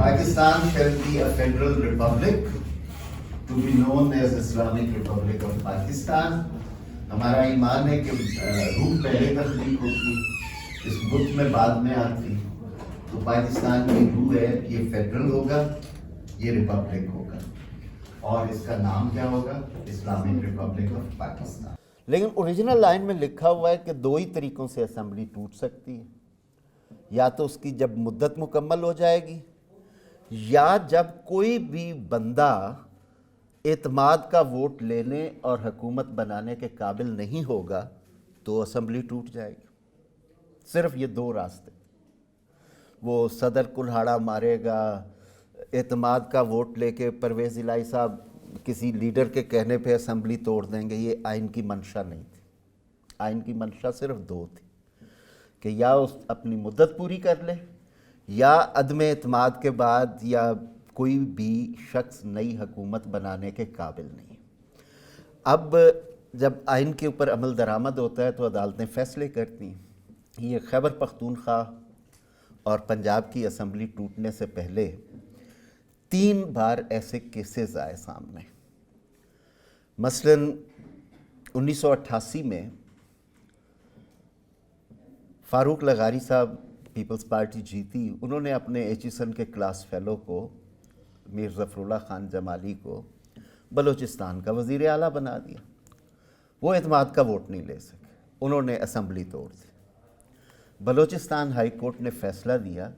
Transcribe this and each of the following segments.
Pakistan shall be a federal republic to be known as Islamic Republic of Pakistan. ہمارا ایمان ہے کہ روح پہلے تخلیق ہوتی، اس بت میں بعد میں آتی، تو پاکستان کی روح ہے، یہ فیڈرل ہوگا، یہ ریپبلک ہوگا، اور اس کا نام کیا ہوگا؟ Islamic republic of Pakistan. لیکن اوریجنل لائن میں لکھا ہوا ہے کہ دو ہی طریقوں سے اسمبلی ٹوٹ سکتی ہے، یا تو اس کی جب مدت مکمل ہو جائے گی، یا جب کوئی بھی بندہ اعتماد کا ووٹ لینے اور حکومت بنانے کے قابل نہیں ہوگا تو اسمبلی ٹوٹ جائے گی۔ صرف یہ دو راستے، وہ صدر کلہاڑا مارے گا، اعتماد کا ووٹ لے کے پرویز الہی صاحب کسی لیڈر کے کہنے پہ اسمبلی توڑ دیں گے، یہ آئین کی منشا نہیں تھی۔ آئین کی منشا صرف دو تھی کہ یا اس اپنی مدت پوری کر لے، یا عدم اعتماد کے بعد یا کوئی بھی شخص نئی حکومت بنانے کے قابل نہیں۔ اب جب آئین کے اوپر عمل درآمد ہوتا ہے تو عدالتیں فیصلے کرتی ہیں۔ یہ خیبر پختونخوا اور پنجاب کی اسمبلی ٹوٹنے سے پہلے 3 بار ایسے کیسز آئے سامنے۔ مثلاً 1988 میں فاروق لغاری صاحب پیپلز پارٹی جیتی، انہوں نے اپنے ایچیسن کے کلاس فیلو کو میر ظفر اللہ خان جمالی کو بلوچستان کا وزیر اعلیٰ بنا دیا۔ وہ اعتماد کا ووٹ نہیں لے سکے، انہوں نے اسمبلی توڑ دی۔ بلوچستان ہائی کورٹ نے فیصلہ دیا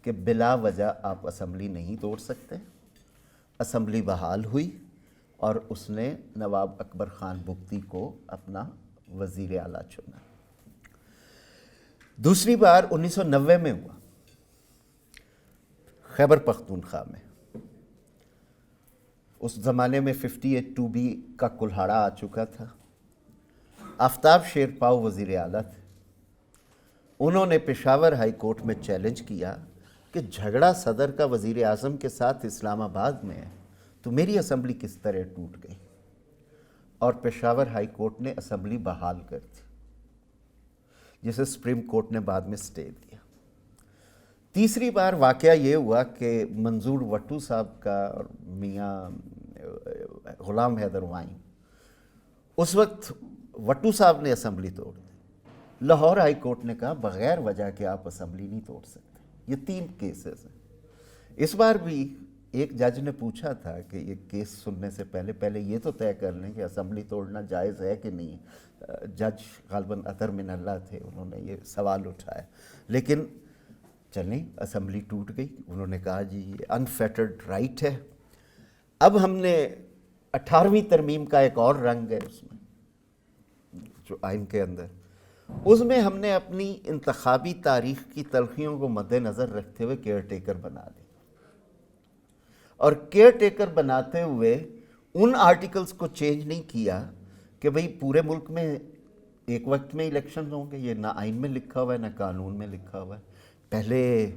کہ بلا وجہ آپ اسمبلی نہیں توڑ سکتے۔ اسمبلی بحال ہوئی اور اس نے نواب اکبر خان بگٹی کو اپنا وزیر اعلیٰ چنا۔ دوسری بار 1990 میں ہوا، خیبر پختونخوا میں۔ اس زمانے میں 58(2)B کا کلہاڑا آ چکا تھا۔ آفتاب شیرپاؤ وزیر اعلیٰ تھے۔ انہوں نے پشاور ہائی کورٹ میں چیلنج کیا کہ جھگڑا صدر کا وزیر اعظم کے ساتھ اسلام آباد میں ہے تو میری اسمبلی کس طرح ٹوٹ گئی، اور پشاور ہائی کورٹ نے اسمبلی بحال کر دی، جسے سپریم کورٹ نے بعد میں سٹے دیا۔ تیسری بار واقعہ یہ ہوا کہ منظور وٹو صاحب کا اور میاں غلام حیدر وائن، اس وقت وٹو صاحب نے اسمبلی توڑ دی۔ لاہور ہائی کورٹ نے کہا بغیر وجہ کہ آپ اسمبلی نہیں توڑ سکتے۔ یہ 3 کیسز ہیں۔ اس بار بھی ایک جج نے پوچھا تھا کہ یہ کیس سننے سے پہلے یہ تو طے کر لیں کہ اسمبلی توڑنا جائز ہے کہ نہیں۔ جج غالباً اطہر من اللہ تھے، انہوں نے یہ سوال اٹھایا، لیکن چلیں اسمبلی ٹوٹ گئی۔ انہوں نے کہا جی یہ انفیٹرڈ رائٹ ہے۔ اب ہم نے 18ویں ترمیم کا ایک اور رنگ ہے اس میں، جو آئین کے اندر، اس میں ہم نے اپنی انتخابی تاریخ کی تلخیوں کو مد نظر رکھتے ہوئے کیئر ٹیکر بنا دی، اور کیئر ٹیکر بناتے ہوئے ان آرٹیکلز کو چینج نہیں کیا کہ بھئی پورے ملک میں ایک وقت میں الیکشن ہوں گے۔ یہ نہ آئین میں لکھا ہوا ہے نہ قانون میں لکھا ہوا ہے۔ پہلے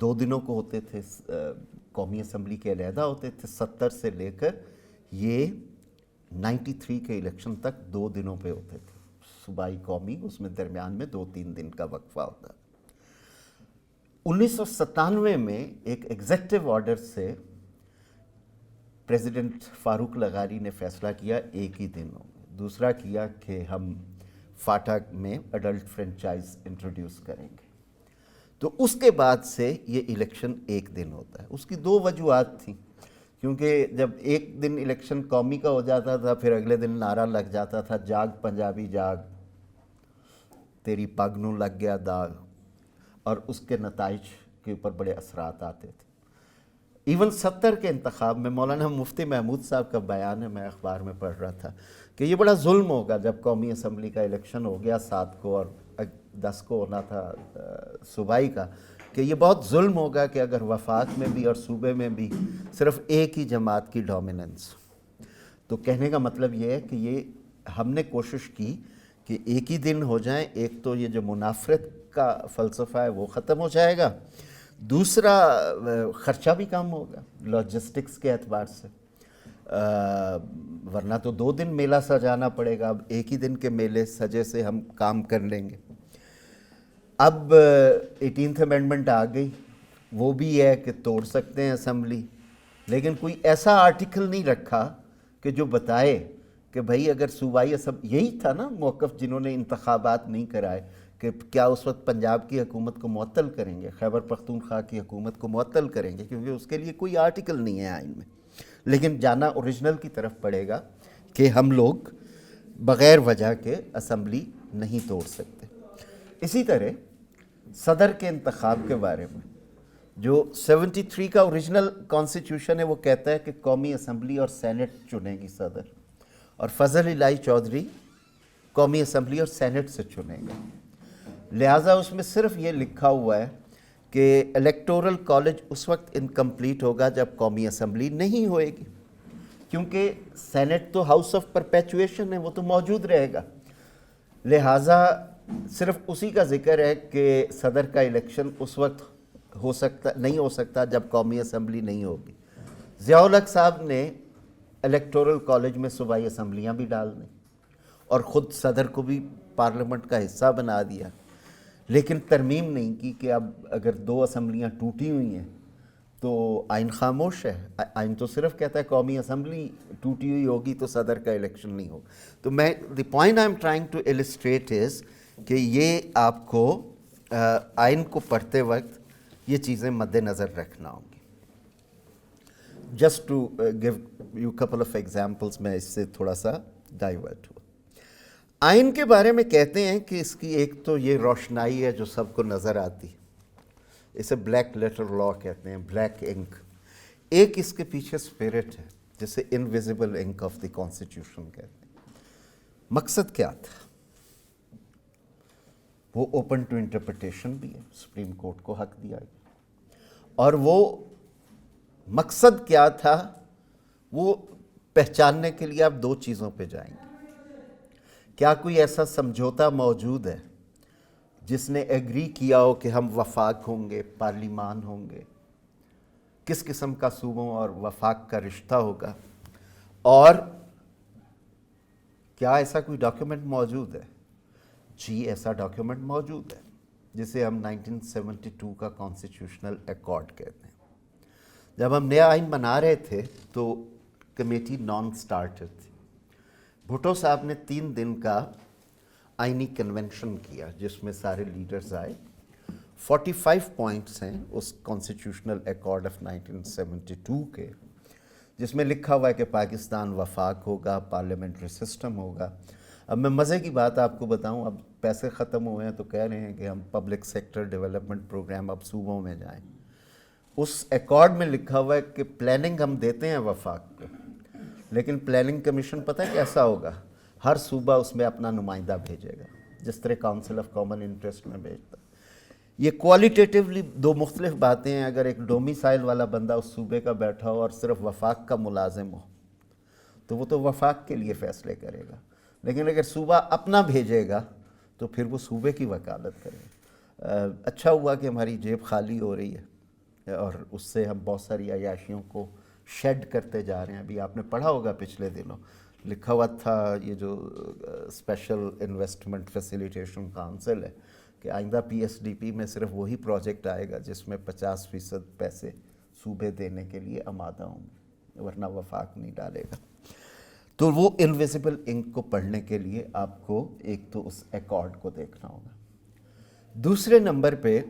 2 دنوں کو ہوتے تھے، قومی اسمبلی کے علیحدہ ہوتے تھے، 70 سے لے کر یہ 93 کے الیکشن تک 2 دنوں پہ ہوتے تھے، صوبائی قومی، اس میں درمیان میں 2-3 دن کا وقفہ ہوتا۔ 1997 میں ایک ایگزیکٹو آرڈر سے پریزیڈنٹ فاروق لغاری نے فیصلہ کیا ایک ہی دن ہو۔ دوسرا کیا کہ ہم فاٹا میں اڈلٹ فرنچائز انٹروڈیوس کریں گے، تو اس کے بعد سے یہ الیکشن ایک دن ہوتا ہے۔ اس کی 2 وجوہات تھیں، کیونکہ جب ایک دن الیکشن قومی کا ہو جاتا تھا پھر اگلے دن نعرہ لگ جاتا تھا جاگ پنجابی جاگ، تیری پگ نوں لگ گیا داغ، اور اس کے نتائج کے اوپر بڑے اثرات آتے تھے۔ ایون 70 کے انتخاب میں مولانا مفتی محمود صاحب کا بیان ہے، میں اخبار میں پڑھ رہا تھا کہ یہ بڑا ظلم ہوگا جب قومی اسمبلی کا الیکشن ہو گیا 7 کو اور 10 کو ہونا تھا صوبائی کا، کہ یہ بہت ظلم ہوگا کہ اگر وفاق میں بھی اور صوبے میں بھی صرف ایک ہی جماعت کی ڈومیننس۔ تو کہنے کا مطلب یہ ہے کہ یہ ہم نے کوشش کی کہ ایک ہی دن ہو جائیں، ایک تو یہ جو منافرت کا فلسفہ ہے وہ ختم ہو جائے گا، دوسرا خرچہ بھی کم ہوگا لاجسٹکس کے اعتبار سے، ورنہ تو 2 دن میلہ سجانا پڑے گا، اب ایک ہی دن کے میلے سجے سے ہم کام کر لیں گے۔ اب 18th امینڈمنٹ آ گئی، وہ بھی ہے کہ توڑ سکتے ہیں اسمبلی، لیکن کوئی ایسا آرٹیکل نہیں رکھا کہ جو بتائے کہ بھائی اگر صوبائی یہی تھا نا موقف جنہوں نے انتخابات نہیں کرائے، کہ کیا اس وقت پنجاب کی حکومت کو معطل کریں گے، خیبر پختونخوا کی حکومت کو معطل کریں گے، کیونکہ اس کے لیے کوئی آرٹیکل نہیں ہے آئین میں، لیکن جانا اوریجنل کی طرف پڑے گا کہ ہم لوگ بغیر وجہ کے اسمبلی نہیں توڑ سکتے۔ اسی طرح صدر کے انتخاب کے بارے میں جو 73 کا اوریجنل کانسٹیٹیوشن ہے وہ کہتا ہے کہ قومی اسمبلی اور سینٹ چنے گی صدر، اور فضل الہی چودھری قومی اسمبلی اور سینٹ سے چنے گا۔ لہٰذا اس میں صرف یہ لکھا ہوا ہے کہ الیکٹورل کالج اس وقت انکمپلیٹ ہوگا جب قومی اسمبلی نہیں ہوئے گی، کیونکہ سینٹ تو ہاؤس آف پرپیچویشن ہے، وہ تو موجود رہے گا۔ لہٰذا صرف اسی کا ذکر ہے کہ صدر کا الیکشن اس وقت نہیں ہو سکتا جب قومی اسمبلی نہیں ہوگی۔ ضیاء الحق صاحب نے الیکٹورل کالج میں صوبائی اسمبلیاں بھی ڈال دیں اور خود صدر کو بھی پارلیمنٹ کا حصہ بنا دیا، لیکن ترمیم نہیں کی کہ اب اگر 2 اسمبلیاں ٹوٹی ہوئی ہیں تو آئین خاموش ہے۔ آئین تو صرف کہتا ہے قومی اسمبلی ٹوٹی ہوئی ہوگی تو صدر کا الیکشن نہیں ہوگا۔ تو میں the point I am trying to illustrate is کہ یہ آپ کو آئین کو پڑھتے وقت یہ چیزیں مد نظر رکھنا ہوں گی۔ Just to give you couple of examples, میں اس سے تھوڑا سا ڈائیورٹ ہوا۔ آئین کے بارے میں کہتے ہیں کہ اس کی ایک تو یہ روشنائی ہے جو سب کو نظر آتی، اسے بلیک لیٹر لا کہتے ہیں، بلیک انک۔ ایک اس کے پیچھے اسپرٹ ہے جسے invisible ink of the constitution کہتے ہیں۔ مقصد کیا تھا؟ وہ اوپن ٹو انٹرپریٹیشن بھی ہے، سپریم کورٹ کو حق دیا گیا، اور وہ مقصد کیا تھا وہ پہچاننے کے لیے آپ 2 چیزوں پہ جائیں گے۔ کیا کوئی ایسا سمجھوتا موجود ہے جس نے ایگری کیا ہو کہ ہم وفاق ہوں گے، پارلیمان ہوں گے، کس قسم کا صوبوں اور وفاق کا رشتہ ہوگا، اور کیا ایسا کوئی ڈاکیومنٹ موجود ہے؟ جی ایسا ڈاکیومنٹ موجود ہے جسے ہم 1972 کا کانسٹیٹیوشنل ایکارڈ کہتے ہیں۔ جب ہم نیا آئین بنا رہے تھے تو کمیٹی نان سٹارٹر تھی۔ بھٹو صاحب نے 3 دن کا آئینی کنونشن کیا جس میں سارے لیڈرز آئے۔ 45 پوائنٹس ہیں اس کانسٹیٹیوشنل ایکارڈ آف 1972 کے، جس میں لکھا ہوا ہے کہ پاکستان وفاق ہوگا، پارلیمنٹری سسٹم ہوگا۔ اب میں مزے کی بات آپ کو بتاؤں، اب پیسے ختم ہوئے ہیں تو کہہ رہے ہیں کہ ہم پبلک سیکٹر ڈیولپمنٹ پروگرام اب صوبوں میں جائیں۔ اس ایکارڈ میں لکھا ہوا ہے کہ پلاننگ ہم دیتے ہیں وفاق کو، لیکن پلاننگ کمیشن پتہ کیسا ہوگا؟ ہر صوبہ اس میں اپنا نمائندہ بھیجے گا، جس طرح کاؤنسل آف کامن انٹرسٹ میں بھیجتا۔ یہ کوالٹیٹیولی 2 مختلف باتیں ہیں۔ اگر ایک ڈومیسائل والا بندہ اس صوبے کا بیٹھا ہو اور صرف وفاق کا ملازم ہو تو وہ تو وفاق کے لیے فیصلے کرے گا، لیکن اگر صوبہ اپنا بھیجے گا تو پھر وہ صوبے کی وکالت کرے گا۔ اچھا ہوا کہ ہماری جیب خالی ہو رہی ہے اور اس سے ہم بہت ساری عیاشیوں کو شیڈ کرتے جا رہے ہیں۔ ابھی آپ نے پڑھا ہوگا پچھلے دنوں لکھا ہوا تھا یہ جو اسپیشل انویسٹمنٹ فیسیلیٹیشن کاؤنسل ہے کہ آئندہ پی ایس ڈی پی میں صرف وہی پروجیکٹ آئے گا جس میں 50% پیسے صوبے دینے کے لیے آمادہ ہوں گے، ورنہ وفاق نہیں ڈالے گا۔ تو وہ انویزیبل انک کو پڑھنے کے لیے آپ کو ایک تو اس ایکارڈ کو دیکھنا ہوگا۔ دوسرے نمبر پہ،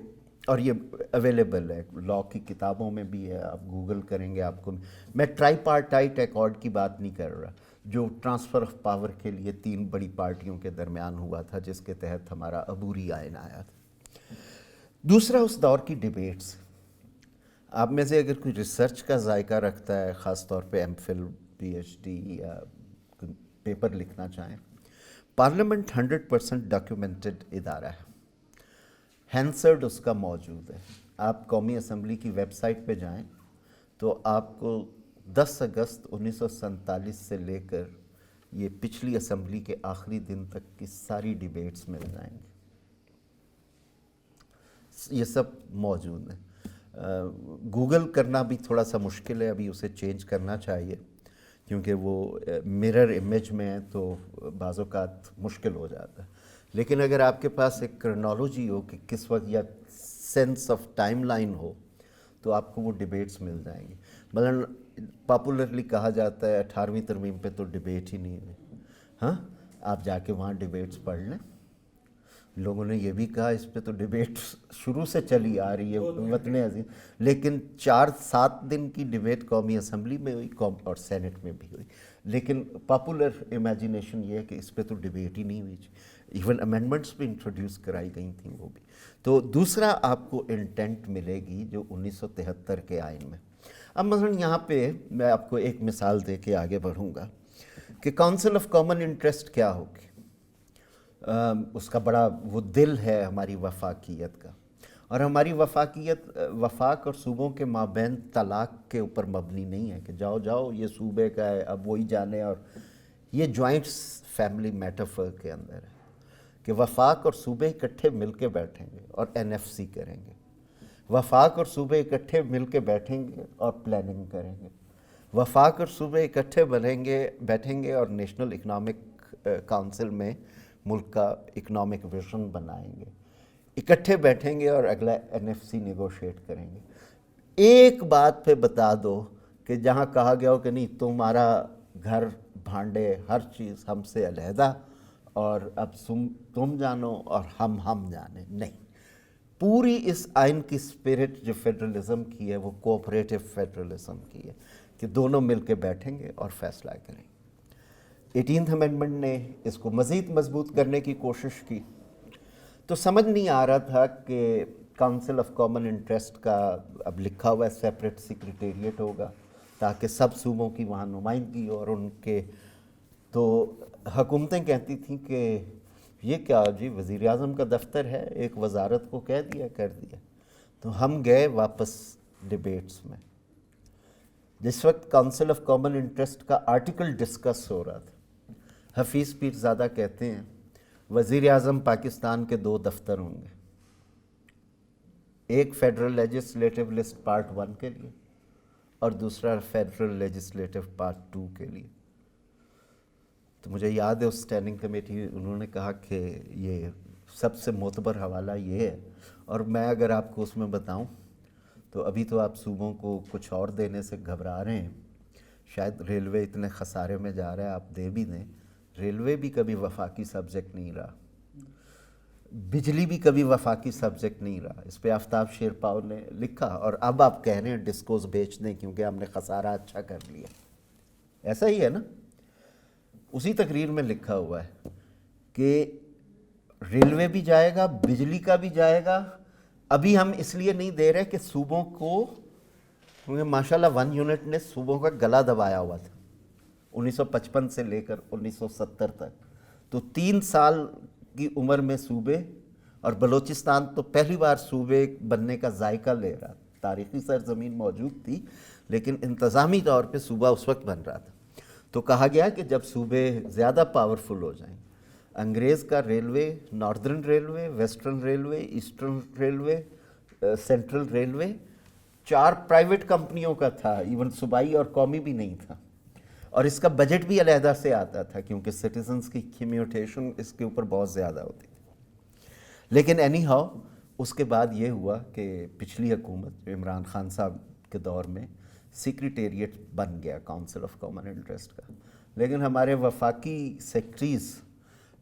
اور یہ اویلیبل ہے لاء کی کتابوں میں بھی ہے، آپ گوگل کریں گے آپ کو، میں ٹرائی پارٹائٹ ایکارڈ کی بات نہیں کر رہا جو ٹرانسفر آف پاور کے لیے 3 بڑی پارٹیوں کے درمیان ہوا تھا، جس کے تحت ہمارا عبوری آئین آیا تھا۔ دوسرا اس دور کی ڈیبیٹس۔ آپ میں سے اگر کوئی ریسرچ کا ذائقہ رکھتا ہے، خاص طور پہ M Phil, P H D یا پیپر لکھنا چاہیں، پارلیمنٹ 100% ڈاکیومنٹڈ ادارہ ہے، ہینسرڈ اس کا موجود ہے۔ آپ قومی اسمبلی کی ویب سائٹ پہ جائیں تو آپ کو 10 اگست 1947 سے لے کر یہ پچھلی اسمبلی کے آخری دن تک کی ساری ڈیبیٹس مل جائیں گے، یہ سب موجود ہیں۔ گوگل کرنا بھی تھوڑا سا مشکل ہے، ابھی اسے چینج کرنا چاہیے کیونکہ وہ مرر امیج میں ہے تو بعض اوقات مشکل ہو جاتا ہے۔ لیکن اگر آپ کے پاس ایک کرنالوجی ہو کہ کس وقت، یا سینس آف ٹائم لائن ہو تو آپ کو وہ ڈیبیٹس مل جائیں گے. مثلاً پاپولرلی کہا جاتا ہے 18ویں ترمیم پہ تو ڈیبیٹ ہی نہیں ہوئی. ہاں آپ جا کے وہاں ڈیبیٹس پڑھ لیں. لوگوں نے یہ بھی کہا اس پہ تو ڈیبیٹ شروع سے چلی آ رہی ہے وطن عظیم, لیکن 4-7 دن کی ڈیبیٹ قومی اسمبلی میں ہوئی اور سینٹ میں بھی ہوئی. لیکن پاپولر امیجینیشن یہ ہے کہ اس پہ تو ڈیبیٹ ہی نہیں ہوئی. ایون امینڈمنٹس بھی انٹروڈیوس کرائی گئی تھیں وہ بھی. تو دوسرا آپ کو انٹینٹ ملے گی جو 1973 کے آئین میں. اب مثلاً یہاں پہ میں آپ کو ایک مثال دے کے آگے بڑھوں گا کہ کاؤنسل آف کامن انٹرسٹ کیا ہوگی. اس کا بڑا وہ دل ہے ہماری وفاقیت کا, اور ہماری وفاقیت وفاق اور صوبوں کے مابین طلاق کے اوپر مبنی نہیں ہے کہ جاؤ جاؤ یہ صوبے کا ہے اب وہی جانے, اور یہ جوائنٹ فیملی میٹافر کے اندر ہے کہ وفاق اور صوبے اکٹھے مل کے بیٹھیں گے اور NFC کریں گے. وفاق اور صوبے اکٹھے مل کے بیٹھیں گے اور پلاننگ کریں گے. وفاق اور صوبے اکٹھے بیٹھیں گے اور نیشنل اکنامک کونسل میں ملک کا اکنامک ویژن بنائیں گے. اکٹھے بیٹھیں گے اور اگلا NFC نیگوشیٹ کریں گے. ایک بات پہ بتا دو کہ جہاں کہا گیا ہو کہ نہیں تمہارا گھر بھانڈے ہر چیز ہم سے علیحدہ اور اب تم جانو اور ہم جانے, نہیں. پوری اس آئین کی اسپرٹ جو فیڈرلزم کی ہے وہ کوآپریٹو فیڈرلزم کی ہے کہ دونوں مل کے بیٹھیں گے اور فیصلہ کریں گے. 18th امینڈمنٹ نے اس کو مزید مضبوط کرنے کی کوشش کی. تو سمجھ نہیں آ رہا تھا کہ کاؤنسل آف کامن انٹرسٹ کا اب لکھا ہوا ہے سیپریٹ سیکریٹریٹ ہوگا تاکہ سب صوبوں کی وہاں نمائندگی ہو, اور ان کے تو حکومتیں کہتی تھیں کہ یہ کیا جی وزیر اعظم کا دفتر ہے, ایک وزارت کو کہہ دیا کر دیا. تو ہم گئے واپس ڈیبیٹس میں. جس وقت کاؤنسل آف کامن انٹرسٹ کا آرٹیکل ڈسکس ہو رہا تھا, حفیظ پیر زادہ کہتے ہیں وزیر اعظم پاکستان کے 2 دفتر ہوں گے, ایک فیڈرل لیجسلیٹو لسٹ پارٹ 1 کے لیے اور دوسرا فیڈرل لیجسلیٹو پارٹ 2 کے لیے. تو مجھے یاد ہے اس اسٹینڈنگ کمیٹی انہوں نے کہا کہ یہ سب سے معتبر حوالہ یہ ہے, اور میں اگر آپ کو اس میں بتاؤں تو ابھی تو آپ صوبوں کو کچھ اور دینے سے گھبرا رہے ہیں. شاید ریلوے اتنے خسارے میں جا رہا ہے آپ دے بھی دیں. ریلوے بھی کبھی وفاقی سبجیکٹ نہیں رہا, بجلی بھی کبھی وفاقی سبجیکٹ نہیں رہا. اس پہ آفتاب شیرپاؤ نے لکھا, اور اب آپ کہہ رہے ہیں ڈسکوز بیچ دیں کیونکہ ہم نے خسارہ اچھا کر لیا. ایسا ہی ہے نا, اسی تقریر میں لکھا ہوا ہے کہ ریلوے بھی جائے گا, بجلی کا بھی جائے گا. ابھی ہم اس لیے نہیں دے رہے کہ صوبوں کو, کیونکہ ماشاءاللہ 1 یونٹ نے صوبوں کا گلا دبایا ہوا تھا 1955 سے لے کر 1970 تک. تو 3 سال کی عمر میں صوبے, اور بلوچستان تو پہلی بار صوبے بننے کا ذائقہ لے رہا. تاریخی سرزمین موجود تھی لیکن انتظامی طور پہ صوبہ اس وقت بن رہا تھا. تو کہا گیا کہ جب صوبے زیادہ پاورفل ہو جائیں, انگریز کا railway, northern railway, western railway, eastern railway, central railway 4 private کمپنیوں کا تھا, ایون صوبائی اور قومی بھی نہیں تھا, اور اس کا بجٹ بھی علیحدہ سے آتا تھا کیونکہ سٹیزنز کی کمیوٹیشن اس کے اوپر بہت زیادہ ہوتی تھی. لیکن اینی ہاؤ اس کے بعد یہ ہوا کہ پچھلی حکومت عمران خان صاحب کے دور میں سیکریٹریٹ بن گیا کاؤنسل آف کامن انٹرسٹ کا. لیکن ہمارے وفاقی سیکٹریز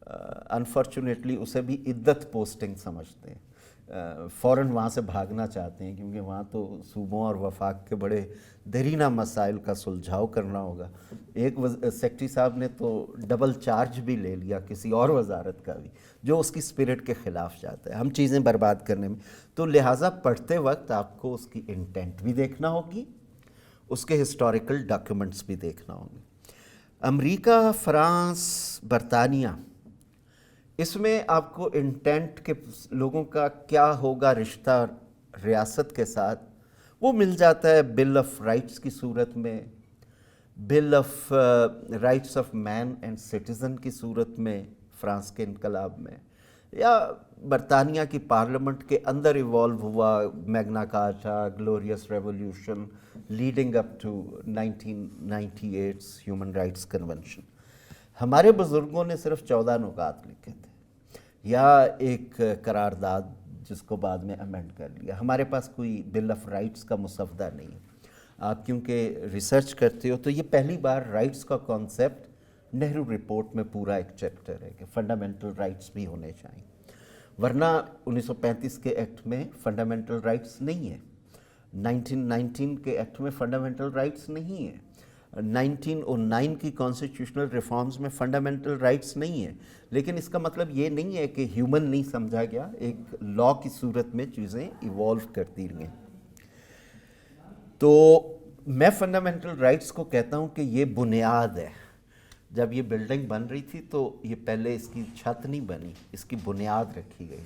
انفارچونیٹلی اسے بھی عدت پوسٹنگ سمجھتے ہیں, فوراً وہاں سے بھاگنا چاہتے ہیں کیونکہ وہاں تو صوبوں اور وفاق کے بڑے دیرینہ مسائل کا سلجھاؤ کرنا ہوگا. ایک سیکٹری صاحب نے تو ڈبل چارج بھی لے لیا کسی اور وزارت کا بھی, جو اس کی اسپرٹ کے خلاف جاتا ہے ہم چیزیں برباد کرنے میں. تو لہٰذا پڑھتے وقت آپ کو اس کی انٹینٹ بھی دیکھنا ہوگی, اس کے ہسٹوریکل ڈاکیومنٹس بھی دیکھنا ہوں گے. امریکہ, فرانس, برطانیہ, اس میں آپ کو انٹینٹ کے لوگوں کا کیا ہوگا رشتہ ریاست کے ساتھ وہ مل جاتا ہے بل آف رائٹس کی صورت میں, bill of rights of man and citizen کی صورت میں فرانس کے انقلاب میں, یا برطانیہ کی پارلیمنٹ کے اندر ایوالو ہوا Magna Carta, glorious revolution leading up to 1998 human rights convention. ہمارے بزرگوں نے صرف 14 نکات لکھے تھے, یا ایک قرارداد جس کو بعد میں امینڈ کر لیا. ہمارے پاس کوئی بل آف رائٹس کا مسودہ نہیں ہے. آپ کیونکہ ریسرچ کرتے ہو تو یہ پہلی بار رائٹس کا کانسیپٹ نہرو رپورٹ میں پورا ایک چیپٹر ہے کہ فنڈامنٹل رائٹس بھی ہونے چاہئیں. ورنہ 1935 کے ایکٹ میں فنڈامنٹل رائٹس نہیں ہے, 1919 کے ایکٹ میں فنڈامنٹل رائٹس نہیں ہے, 1909 کی کانسٹیٹیوشنل ریفارمز میں فنڈامنٹل رائٹس نہیں ہیں. لیکن اس کا مطلب یہ نہیں ہے کہ ہیومن نہیں سمجھا گیا, ایک لا کی صورت میں چیزیں ایوالو کرتی رہیں. تو میں فنڈامنٹل رائٹس کو کہتا ہوں کہ یہ بنیاد ہے. جب یہ بلڈنگ بن رہی تھی تو یہ پہلے اس کی چھت نہیں بنی, اس کی بنیاد رکھی گئی.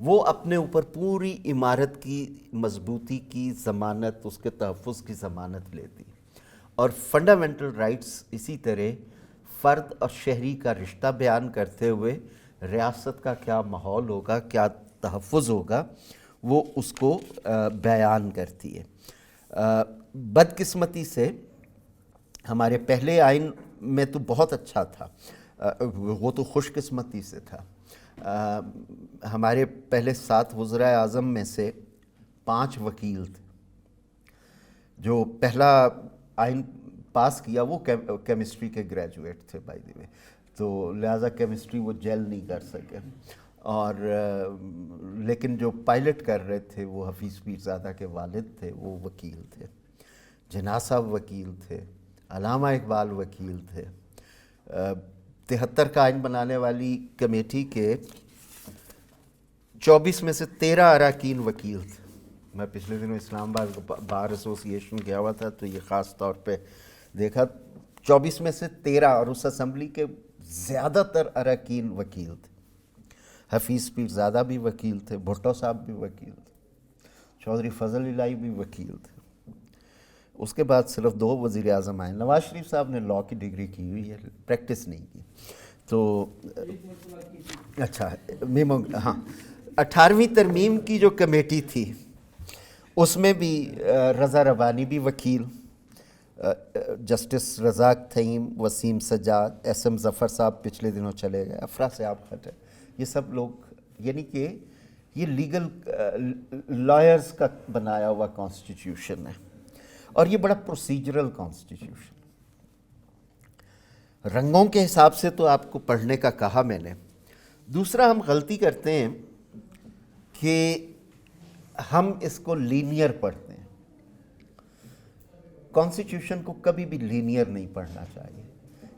وہ اپنے اوپر پوری عمارت کی مضبوطی کی ضمانت, اس کے تحفظ کی ضمانت لیتی. اور فنڈامنٹل رائٹس اسی طرح فرد اور شہری کا رشتہ بیان کرتے ہوئے ریاست کا کیا ماحول ہوگا, کیا تحفظ ہوگا, وہ اس کو بیان کرتی ہے. بدقسمتی سے ہمارے پہلے آئین میں تو بہت اچھا تھا, وہ تو خوش قسمتی سے تھا. ہمارے پہلے 7 وزرائے اعظم میں سے 5 وکیل تھے. جو پہلا آئین پاس کیا وہ کیمسٹری کے گریجویٹ تھے بائی دی وے, تو لہٰذا کیمسٹری وہ جیل نہیں کر سکے. اور لیکن جو پائلٹ کر رہے تھے وہ حفیظ پیرزادہ کے والد تھے, وہ وکیل تھے. جناح صاحب وکیل تھے, علامہ اقبال وکیل تھے. 73 کا آئین بنانے والی کمیٹی کے 24 میں سے 13 اراکین وکیل تھے. میں پچھلے دنوں اسلام آباد بار ایسوسی ایشن گیا ہوا تھا تو یہ خاص طور پہ دیکھا, 24 میں سے 13, اور اس اسمبلی کے زیادہ تر اراکین وکیل تھے. حفیظ پیرزادہ بھی وکیل تھے, بھٹو صاحب بھی وکیل تھے, چودھری فضل الہی بھی وکیل تھے. اس کے بعد صرف 2 وزیر اعظم آئے. نواز شریف صاحب نے لاء کی ڈگری کی ہوئی ہے, پریکٹس نہیں کی. تو اچھا ہاں, 18ویں ترمیم کی جو کمیٹی تھی اس میں بھی رضا ربانی بھی وکیل, justice Razzaq Thaheem, Waseem Sajjad, S M Zafar sahib پچھلے دنوں چلے گئے, افرا صاحب کھٹے, یہ سب لوگ, یعنی کہ یہ لیگل لائرز کا بنایا ہوا کانسٹیٹیوشن ہے. اور یہ بڑا پروسیجرل کانسٹیٹیوشن. رنگوں کے حساب سے تو آپ کو پڑھنے کا کہا میں نے. دوسرا ہم غلطی کرتے ہیں کہ ہم اس کو لینئر پڑھتے ہیں. کانسٹیٹیوشن کو کبھی بھی لینئر نہیں پڑھنا چاہیے.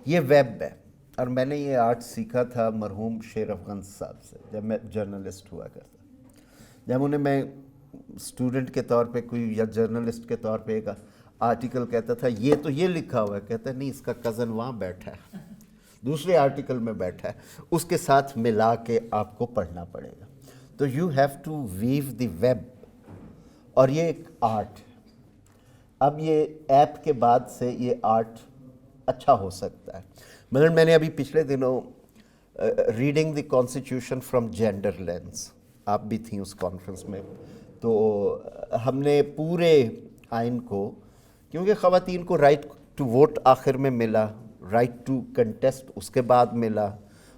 یہ ویب ہے, اور میں نے یہ آرٹ سیکھا تھا مرحوم شیر افغان صاحب سے جب میں جرنلسٹ ہوا کرتا. جب انہیں میں اسٹوڈنٹ کے طور پہ کوئی یا جرنلسٹ کے طور پہ ایک آرٹیکل کہتا تھا, یہ تو یہ لکھا ہوا ہے, کہتا ہے نہیں اس کا کزن وہاں بیٹھا ہے, دوسرے آرٹیکل میں بیٹھا ہے, اس کے ساتھ ملا کے آپ کو پڑھنا پڑے گا. تو you have to weave the web, اور یہ ایک آرٹ. اب یہ ایپ کے بعد سے یہ آرٹ اچھا ہو سکتا ہے. مگر میں نے ابھی پچھلے دنوں reading the constitution from gender lens, آپ بھی تھیں اس کانفرنس میں, تو ہم نے پورے آئین کو, کیونکہ خواتین کو رائٹ ٹو ووٹ آخر میں ملا, رائٹ ٹو کنٹیسٹ اس کے بعد ملا,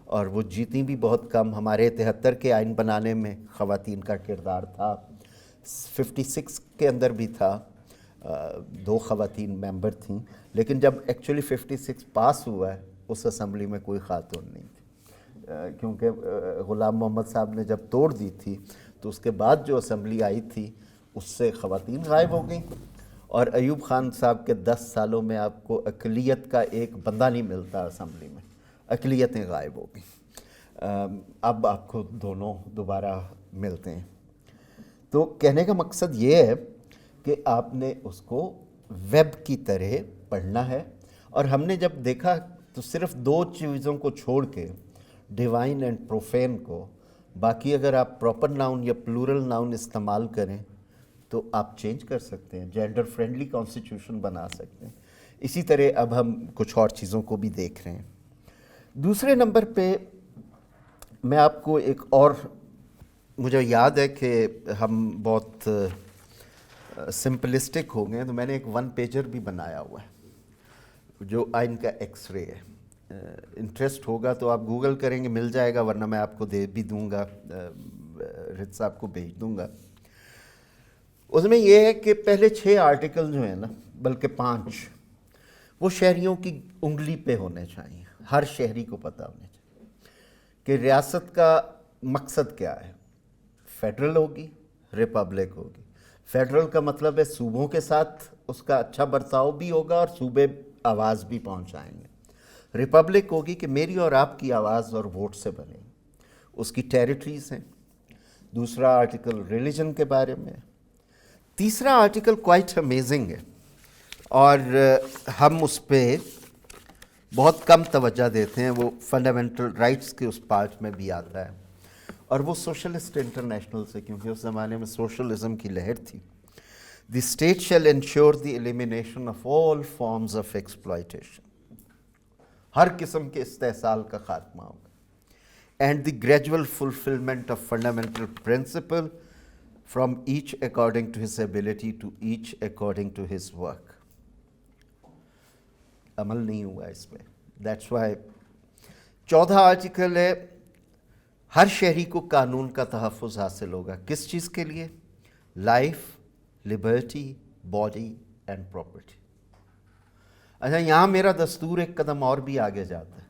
اور وہ جیتی بھی بہت کم. ہمارے 73 کے آئین بنانے میں خواتین کا کردار تھا, 56 کے اندر بھی تھا, 2 خواتین ممبر تھیں. لیکن جب ایکچولی 56 پاس ہوا ہے اس اسمبلی میں کوئی خاتون نہیں تھی, کیونکہ غلام محمد صاحب نے جب توڑ دی تھی تو اس کے بعد جو اسمبلی آئی تھی اس سے خواتین غائب ہو گئیں. اور ایوب خان صاحب کے 10 سالوں میں آپ کو اقلیت کا ایک بندہ نہیں ملتا اسمبلی میں, اقلیتیں غائب ہو گئیں. اب آپ کو دونوں دوبارہ ملتے ہیں. تو کہنے کا مقصد یہ ہے کہ آپ نے اس کو ویب کی طرح پڑھنا ہے. اور ہم نے جب دیکھا تو صرف 2 چیزوں کو چھوڑ کے, ڈیوائن اینڈ پروفین کو, باقی اگر آپ پراپر ناؤن یا پلورل ناؤن استعمال کریں تو آپ چینج کر سکتے ہیں, جینڈر فرینڈلی کانسٹیٹیوشن بنا سکتے ہیں. اسی طرح اب ہم کچھ اور چیزوں کو بھی دیکھ رہے ہیں. دوسرے نمبر پہ میں آپ کو ایک اور, مجھے یاد ہے کہ ہم بہت سمپلسٹک ہو گئے, تو میں نے ایک 1 پیجر بھی بنایا ہوا ہے جو آئین کا ایکس رے ہے. انٹرسٹ ہوگا تو آپ گوگل کریں گے, مل جائے گا, ورنہ میں آپ کو دے بھی دوں گا رت صاحب کو بھیج دوں گا. اس میں یہ ہے کہ پہلے 6 آرٹیکل جو ہیں نا، بلکہ 5، وہ شہریوں کی انگلی پہ ہونے چاہیے. ہر شہری کو پتہ ہونا چاہیے کہ ریاست کا مقصد کیا ہے. فیڈرل ہوگی، ریپبلک ہوگی. فیڈرل کا مطلب ہے صوبوں کے ساتھ اس کا اچھا برتاؤ بھی ہوگا اور صوبے آواز بھی پہنچائیں گے. ریپبلک ہوگی کہ میری اور آپ کی آواز اور ووٹ سے بنے گی. اس کی ٹیریٹریز ہیں. دوسرا آرٹیکل ریلیجن کے بارے میں. تیسرا آرٹیکل کوائٹ امیزنگ ہے اور ہم اس پہ بہت کم توجہ دیتے ہیں. وہ فنڈامنٹل رائٹس کے اس پارٹ میں بھی آتا ہے اور وہ سوشلسٹ انٹرنیشنل سے، کیونکہ اس زمانے میں سوشلزم کی لہر تھی. The state shall ensure the elimination of all forms of exploitation. ہر قسم کے استحصال کا خاتمہ ہوگا. And the gradual fulfilment of fundamental principle from each according to his ability to each according to his work. عمل نہیں ہوا اس پہ. دیٹس وائی 14 آرٹیکل ہے ہر شہری کو قانون کا تحفظ حاصل ہوگا. کس چیز کے لیے؟ Life, Liberty, body and property. اچھا، یہاں میرا دستور ایک قدم اور بھی آگے جاتا ہے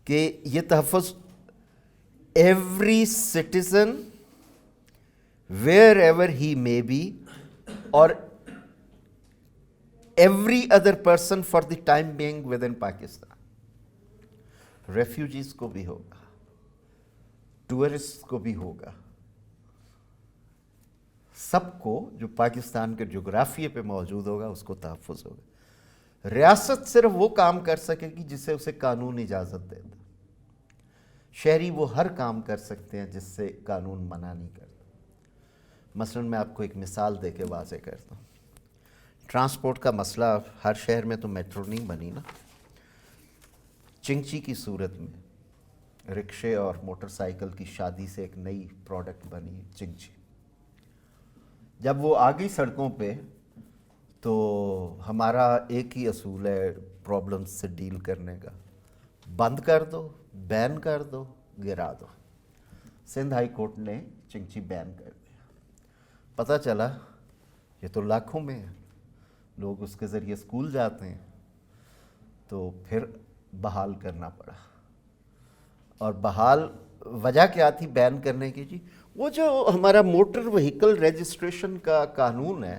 کہ یہ تحفظ every citizen wherever he may be اور every other person for the time being within Pakistan. Refugees کو بھی ہوگا، ٹورسٹ کو بھی ہوگا، سب کو جو پاکستان کے جغرافیے پہ موجود ہوگا اس کو تحفظ ہوگا. ریاست صرف وہ کام کر سکے گی جسے اسے قانون اجازت دیتا. شہری وہ ہر کام کر سکتے ہیں جس سے قانون منع نہیں کرتا. مثلا میں آپ کو ایک مثال دے کے واضح کرتا ہوں. ٹرانسپورٹ کا مسئلہ ہر شہر میں تو میٹرو نہیں بنی نا. چنگچی کی صورت میں رکشے اور موٹر سائیکل کی شادی سے ایک نئی پروڈکٹ بنی چنگچی. جب وہ آ گئی سڑکوں پہ تو ہمارا ایک ہی اصول ہے پرابلمس سے ڈیل کرنے کا: بند کر دو، بین کر دو، گرا دو. سندھ ہائی کورٹ نے چنگچی بین کر دیا. پتہ چلا یہ تو لاکھوں میں ہے، لوگ اس کے ذریعے اسکول جاتے ہیں. تو پھر بحال کرنا پڑا. اور بحال وجہ کیا تھی بین کرنے کی؟ جی وہ جو ہمارا موٹر وہیکل رجسٹریشن کا قانون ہے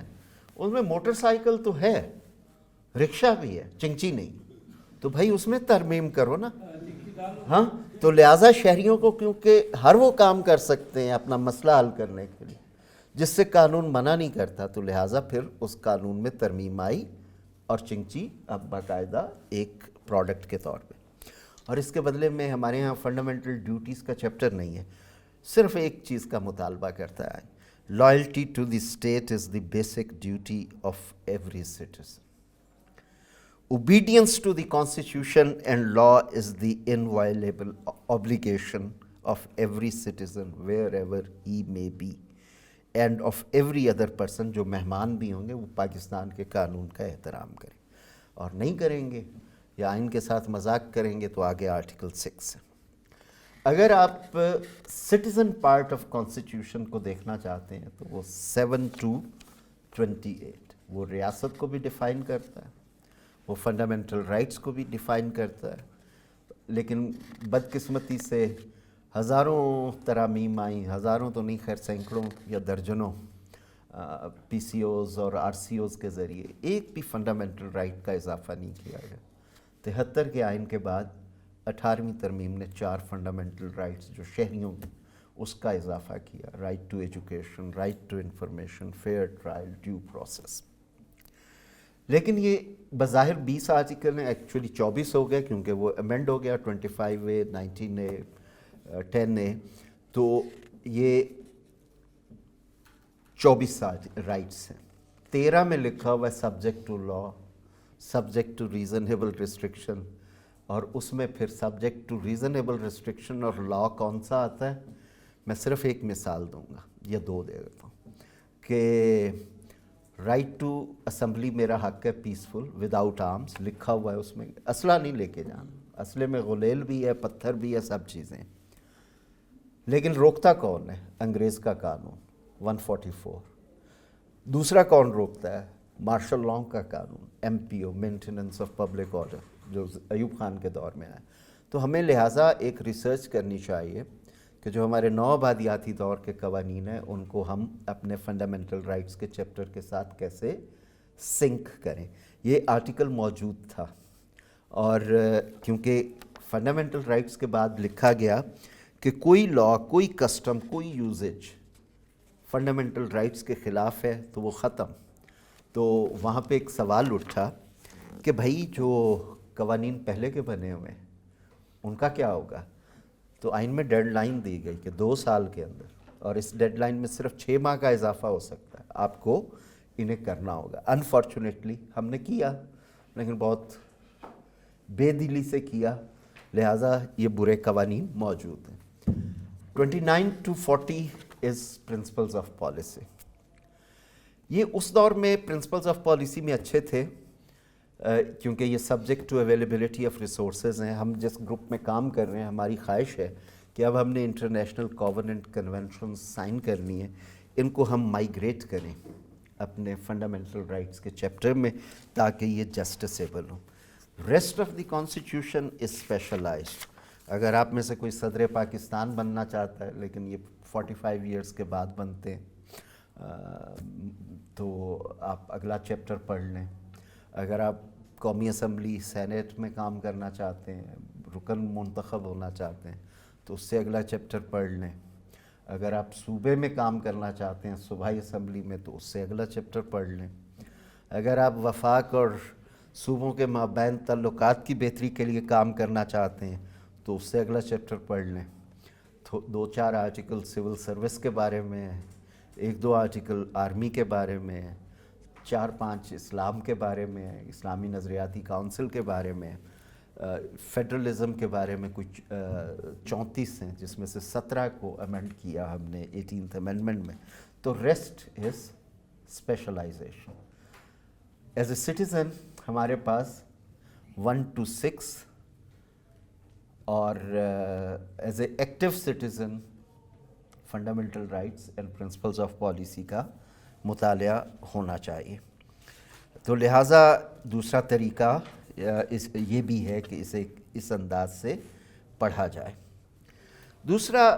اس میں موٹر سائیکل تو ہے، رکشہ بھی ہے، چنگچی نہیں. تو بھائی اس میں ترمیم کرو نا. ہاں، تو لہٰذا شہریوں کو کیونکہ ہر وہ کام کر سکتے ہیں اپنا مسئلہ حل کرنے کے لیے جس سے قانون منع نہیں کرتا، تو لہٰذا پھر اس قانون میں ترمیم آئی اور چنگچی اب باقاعدہ ایک پروڈکٹ کے طور پہ. اور اس کے بدلے میں ہمارے ہاں فنڈامنٹل ڈیوٹیز کا چیپٹر نہیں ہے، صرف ایک چیز کا مطالبہ کرتا ہے: loyalty to the state is the basic duty of every citizen. Obedience to the Constitution and law is the inviolable obligation of every citizen wherever he may be and of every other person. جو مہمان بھی ہوں گے وہ پاکستان کے قانون کا احترام کریں، اور نہیں کریں گے یا آئین کے ساتھ مذاق کریں گے تو آگے آرٹیکل 6 ہے. اگر آپ سٹیزن پارٹ آف کانسٹیٹیوشن کو دیکھنا چاہتے ہیں تو وہ 7 to 28 وہ ریاست کو بھی ڈیفائن کرتا ہے، وہ فنڈامنٹل رائٹس کو بھی ڈیفائن کرتا ہے. لیکن بدقسمتی سے ہزاروں ترامیم آئیں، ہزاروں تو نہیں خیر سینکڑوں یا درجنوں پی سی اوز اور آر سی اوز کے ذریعے ایک بھی فنڈامنٹل رائٹ کا اضافہ نہیں کیا گیا. 73 کے آئین کے بعد 18ویں ترمیم نے 4 فنڈامنٹل رائٹس جو شہریوں کی اس کا اضافہ کیا: right to education, right to information, fair trial, due process. لیکن یہ بظاہر 20 آرٹیکل ہیں، ایکچولی 24 ہو گئے کیونکہ وہ امینڈ ہو گیا 25A، 19A، 10A. تو یہ 24 رائٹس ہیں. 13 میں لکھا ہوا ہے subject to law, subject to reasonable restriction. اور اس میں پھر سبجیکٹ ٹو ریزنیبل ریسٹرکشن اور لا کون سا آتا ہے؟ میں صرف ایک مثال دوں گا یا 2 دے دیتا ہوں کہ رائٹ ٹو اسمبلی میرا حق ہے پیسفل ود آؤٹ آرمس، لکھا ہوا ہے اس میں. اسلحہ نہیں لے کے جانا، اسلحے میں غلیل بھی ہے، پتھر بھی ہے، سب چیزیں. لیکن روکتا کون ہے؟ انگریز کا قانون 144. دوسرا کون روکتا ہے؟ مارشل لاء کا قانون MPO maintenance of public order جو ایوب خان کے دور میں آیا. تو ہمیں لہٰذا ایک ریسرچ کرنی چاہیے کہ جو ہمارے نو آبادیاتی دور کے قوانین ہیں ان کو ہم اپنے فنڈامنٹل رائٹس کے چیپٹر کے ساتھ کیسے سنک کریں. یہ آرٹیکل موجود تھا اور کیونکہ فنڈامنٹل رائٹس کے بعد لکھا گیا کہ کوئی لاء، کوئی کسٹم، کوئی یوزیج فنڈامنٹل رائٹس کے خلاف ہے تو وہ ختم. تو وہاں پہ ایک سوال اٹھا کہ بھائی جو قوانین پہلے کے بنے ہوئے ہیں ان کا کیا ہوگا؟ تو آئین میں ڈیڈ لائن دی گئی کہ 2 سال کے اندر، اور اس ڈیڈ لائن میں صرف 6 ماہ کا اضافہ ہو سکتا ہے، آپ کو انہیں کرنا ہوگا. انفارچونیٹلی ہم نے کیا، لیکن بہت بے دلی سے کیا، لہٰذا یہ برے قوانین موجود ہیں. 29 to 40 is principles of policy. یہ اس دور میں پرنسپلز آف پالیسی میں اچھے تھے کیونکہ یہ subject to availability of resources ہیں. ہم جس گروپ میں کام کر رہے ہیں ہماری خواہش ہے کہ اب ہم نے انٹرنیشنل کووننٹ کنونشن سائن کرنی ہے، ان کو ہم مائیگریٹ کریں اپنے فنڈامنٹل رائٹس کے چیپٹر میں تاکہ یہ جسٹسیبل ہوں. Rest of the constitution is specialised. اگر آپ میں سے کوئی صدر پاکستان بننا چاہتا ہے، لیکن یہ 45 ایئرس کے بعد بنتے ہیں، تو آپ اگلا چیپٹر پڑھ لیں. اگر آپ قومی اسمبلی سینیٹ میں کام کرنا چاہتے ہیں، رکن منتخب ہونا چاہتے ہیں، تو اس سے اگلا چیپٹر پڑھ لیں. اگر آپ صوبے میں کام کرنا چاہتے ہیں صوبائی اسمبلی میں، تو اس سے اگلا چیپٹر پڑھ لیں. اگر آپ وفاق اور صوبوں کے مابین تعلقات کی بہتری کے لیے کام کرنا چاہتے ہیں تو اس سے اگلا چیپٹر پڑھ لیں. 2-4 آرٹیکل سول سروس کے بارے میں ہے، 1-2 آرٹیکل آرمی کے بارے میں ہے، 4-5 اسلام کے بارے میں ہے، اسلامی نظریاتی کونسل کے بارے میں، فیڈرلزم کے بارے میں کچھ 34 ہیں جس میں سے 17 کو امینڈ کیا ہم نے 18th امینڈمنٹ میں. تو rest is specialisation. As a citizen ہمارے پاس 1 to 6 اور as a active citizen fundamental rights and principles of policy کا مطالعہ ہونا چاہیے. تو لہٰذا دوسرا طریقہ یہ بھی ہے کہ اسے اس انداز سے پڑھا جائے. دوسرا،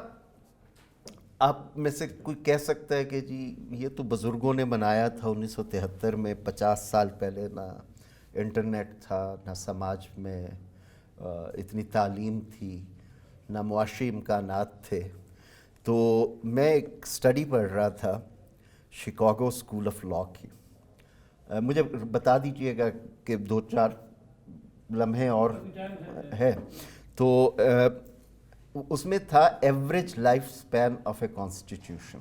آپ میں سے کوئی کہہ سکتا ہے کہ جی یہ تو بزرگوں نے بنایا تھا 1973 میں، 50 سال پہلے نہ انٹرنیٹ تھا، نہ سماج میں اتنی تعلیم تھی، نہ معاشی امکانات تھے. تو میں ایک سٹڈی پڑھ رہا تھا شکاگو اسکول آف لاء کی. مجھے بتا دیجئے گا کہ 2-4 لمحے اور ہے. تو اس میں تھا average life Spain of a constitution.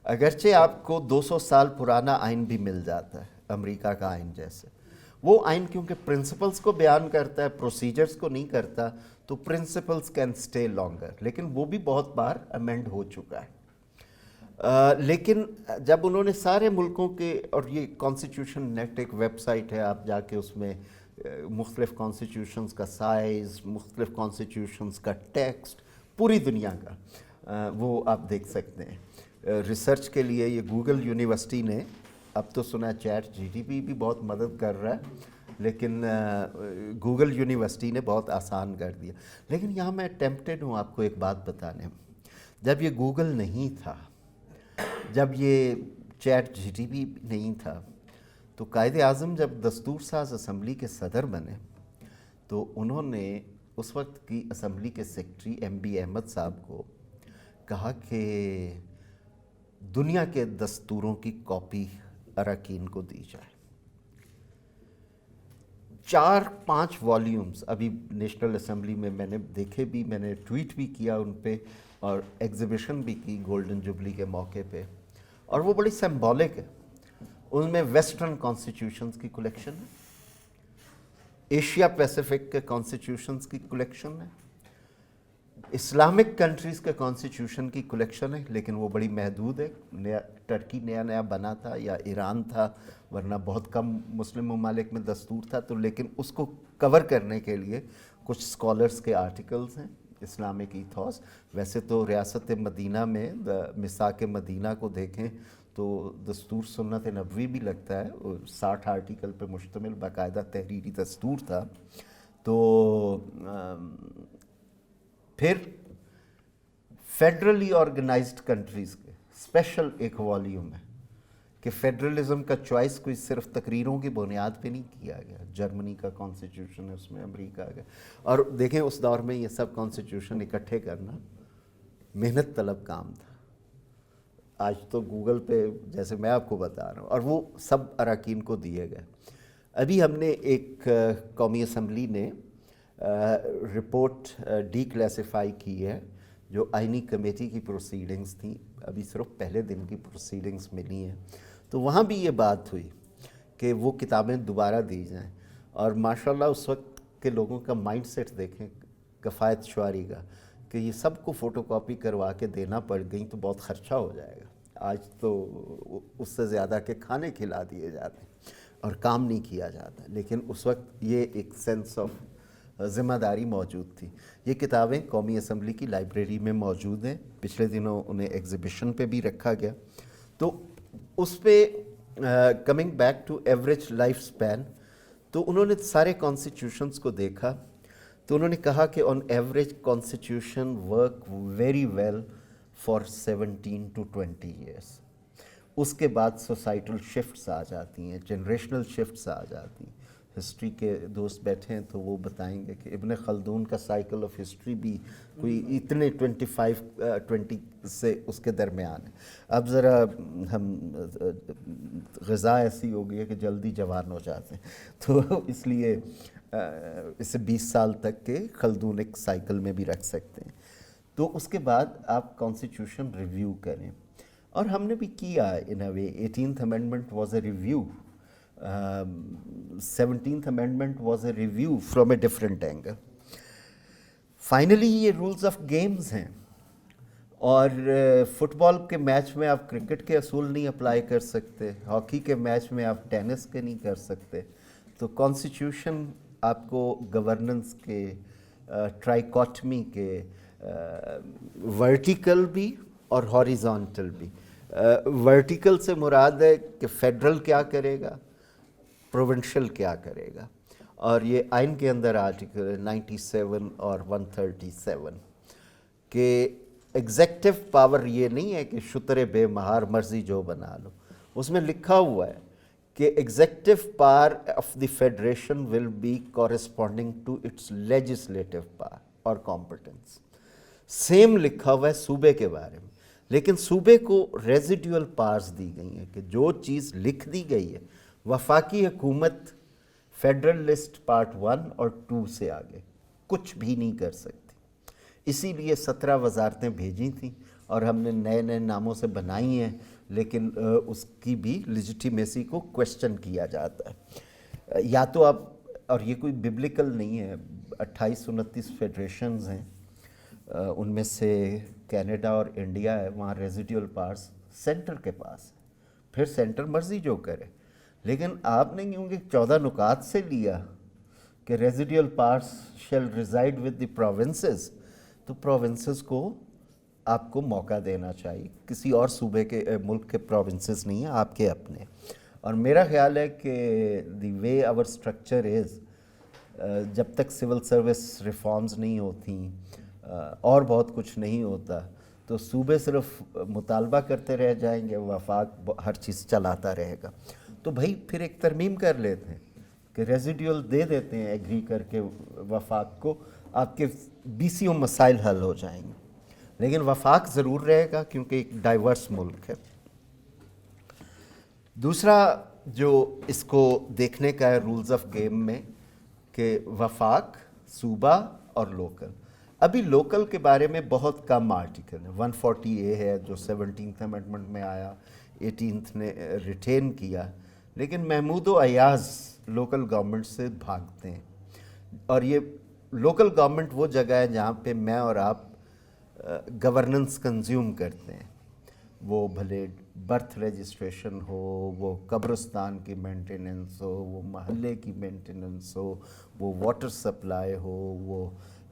اگرچہ آپ کو 200 سال پرانا آئین بھی مل جاتا ہے امریکہ کا آئین جیسے، وہ آئین کیونکہ پرنسپلز کو بیان کرتا ہے، پروسیجرز کو نہیں کرتا، تو پرنسپلز کین سٹے لانگر، لیکن وہ بھی بہت بار امینڈ ہو چکا ہے. لیکن جب انہوں نے سارے ملکوں کے، اور یہ کانسٹیٹیوشن نیٹ ایک ویب سائٹ ہے، آپ جا کے اس میں مختلف کانسٹیٹیوشنز کا سائز، مختلف کانسٹیٹیوشنز کا ٹیکسٹ، پوری دنیا کا وہ آپ دیکھ سکتے ہیں. ریسرچ کے لیے یہ گوگل یونیورسٹی نے، اب تو سنا چیٹ GTP بھی بہت مدد کر رہا ہے، لیکن گوگل یونیورسٹی نے بہت آسان کر دیا. لیکن یہاں میں ٹیمپٹیڈ ہوں آپ کو ایک بات بتانے. جب یہ گوگل نہیں تھا، جب یہ چیٹ GTP نہیں تھا، تو قائد اعظم جب دستور ساز اسمبلی کے صدر بنے تو انہوں نے اس وقت کی اسمبلی کے سیکرٹری MB احمد صاحب کو کہا کہ دنیا کے دستوروں کی کاپی اراکین کو دی جائے. 4-5 والیومز ابھی نیشنل اسمبلی میں نے دیکھے بھی، میں نے ٹویٹ بھی کیا ان پہ اور ایگزیبیشن بھی کی گولڈن جوبلی کے موقع پہ، اور وہ بڑی سمبولک ہے. ان میں ویسٹرن کانسٹیٹیوشنز کی کلیکشن ہے، ایشیا پیسیفک کے کانسٹیٹیوشنز کی کلیکشن ہے، اسلامک کنٹریز کے کانسٹیٹیوشن کی کلیکشن ہے، لیکن وہ بڑی محدود ہے. ٹرکی نیا بنا تھا یا ایران تھا، ورنہ بہت کم مسلم ممالک میں دستور تھا. تو لیکن اس کو کور کرنے کے لیے کچھ اسکالرز کے آرٹیکلز ہیں، اسلامک ایتھوس. ویسے تو ریاست مدینہ میں مساک مدینہ کو دیکھیں تو دستور سنت نبوی بھی لگتا ہے, 60 آرٹیکل پہ مشتمل باقاعدہ تحریری دستور تھا. تو پھر فیڈرلی آرگنائزڈ کنٹریز کے اسپیشل ایک والیوم ہے کہ فیڈرلزم کا چوائس کوئی صرف تقریروں کی بنیاد پہ نہیں کیا گیا. جرمنی کا کانسٹیٹیوشن ہے, اس میں امریکہ کا, اور دیکھیں اس دور میں یہ سب کانسٹیٹیوشن اکٹھے کرنا محنت طلب کام تھا. آج تو گوگل پہ جیسے میں آپ کو بتا رہا ہوں, اور وہ سب اراکین کو دیے گئے. ابھی ہم نے ایک قومی اسمبلی نے رپورٹ ڈی کلاسیفائی کی ہے جو آئینی کمیٹی کی پروسیڈنگز تھیں, ابھی صرف پہلے دن کی پروسیڈنگز ملی ہیں. تو وہاں بھی یہ بات ہوئی کہ وہ کتابیں دوبارہ دی جائیں, اور ماشاءاللہ اس وقت کے لوگوں کا مائنڈ سیٹ دیکھیں کفایت شعاری کا, کہ یہ سب کو فوٹو کاپی کروا کے دینا پڑ گئی تو بہت خرچہ ہو جائے گا. آج تو اس سے زیادہ کہ کھانے کھلا دیے جاتے ہیں اور کام نہیں کیا جاتا, لیکن اس وقت یہ ایک سینس آف ذمہ داری موجود تھی. یہ کتابیں قومی اسمبلی کی لائبریری میں موجود ہیں, پچھلے دنوں انہیں ایگزیبیشن پہ بھی رکھا گیا. تو اس پہ coming back to average life span, تو انہوں نے سارے کانسٹیٹیوشنز کو دیکھا تو انہوں نے کہا کہ on average constitution work very well for 17 to 20 years. اس کے بعد سوسائٹل شفٹس آ جاتی ہیں, جنریشنل شفٹس آ جاتی ہیں. ہسٹری کے دوست بیٹھے ہیں تو وہ بتائیں گے کہ ابن خلدون کا سائیکل آف ہسٹری بھی کوئی اتنے 20 سے اس کے درمیان ہے. اب ذرا ہم غذا ایسی ہو گئی ہے کہ جلدی جوان ہو جاتے ہیں, تو اس لیے اسے 20 سال تک کے خلدون ایک سائیکل میں بھی رکھ سکتے ہیں. تو اس کے بعد آپ کانسٹیٹیوشن ریویو کریں, اور ہم نے بھی کیا ان اے وے. 18th amendment was a review, 17th amendment was a review from a different angle. Finally یہ رولز آف گیمز ہیں, اور فٹ بال کے میچ میں آپ کرکٹ کے اصول نہیں اپلائی کر سکتے, ہاکی کے میچ میں آپ ٹینس کے نہیں کر سکتے. تو کانسٹیٹیوشن آپ کو گورننس کے, ٹرائیکاٹمی کے, ورٹیکل بھی اور ہاریزونٹل بھی. ورٹیکل سے مراد ہے کہ فیڈرل کیا کرے گا, پروونشل کیا کرے گا, اور یہ آئین کے اندر آرٹیکل 97 اور 137 کہ ایگزیکٹو پاور یہ نہیں ہے کہ شتر بے مہار مرضی جو بنا لو. اس میں لکھا ہوا ہے کہ executive power of the federation will be corresponding to its legislative power اور کمپٹنس. سیم لکھا ہوا ہے صوبے کے بارے میں, لیکن صوبے کو ریزیڈیول پاورز دی گئی ہیں کہ جو چیز لکھ دی گئی ہے وفاقی حکومت فیڈرل لسٹ پارٹ 1 اور 2 سے آگے کچھ بھی نہیں کر سکتی. اسی لیے 17 وزارتیں بھیجی تھیں اور ہم نے نئے نئے ناموں سے بنائی ہیں, لیکن اس کی بھی لیجیٹیمیسی کو کویسچن کیا جاتا ہے. یا تو آپ, اور یہ کوئی ببلیکل نہیں ہے, 28-29 فیڈریشنز ہیں, ان میں سے کینیڈا اور انڈیا ہے, وہاں ریزیڈیول پاورز سینٹر کے پاس ہے, پھر سینٹر مرضی جو کرے. لیکن آپ نے کیونکہ 14 نکات سے لیا کہ residual powers shell reside with the provinces, تو پروونسز کو آپ کو موقع دینا چاہیے. کسی اور صوبے کے ملک کے پروونسز نہیں ہیں, آپ کے اپنے. اور میرا خیال ہے کہ دی وے آور اسٹرکچر از, جب تک سول سروس ریفارمز نہیں ہوتی اور بہت کچھ نہیں ہوتا, تو صوبے صرف مطالبہ کرتے رہ جائیں گے, وفاق ہر چیز چلاتا رہے گا. تو بھائی پھر ایک ترمیم کر لیتے ہیں کہ ریزیڈیول دے دیتے ہیں ایگری کر کے وفاق کو, آپ کے 20 مسائل حل ہو جائیں گے. لیکن وفاق ضرور رہے گا کیونکہ ایک ڈائیورس ملک ہے. دوسرا جو اس کو دیکھنے کا ہے رولز آف گیم میں, کہ وفاق, صوبہ اور لوکل. ابھی لوکل کے بارے میں بہت کم آرٹیکل ہیں. 140A ہے جو 17th امینڈمنٹ میں آیا, 18th نے ریٹین کیا, لیکن محمود و ایاز لوکل گورنمنٹ سے بھاگتے ہیں. اور یہ لوکل گورنمنٹ وہ جگہ ہے جہاں پہ میں اور آپ گورننس کنزیوم کرتے ہیں. وہ بھلے برتھ رجسٹریشن ہو, وہ قبرستان کی مینٹیننس ہو, وہ محلے کی مینٹیننس ہو, وہ واٹر سپلائی ہو, وہ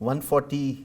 140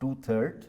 2/3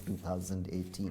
2018,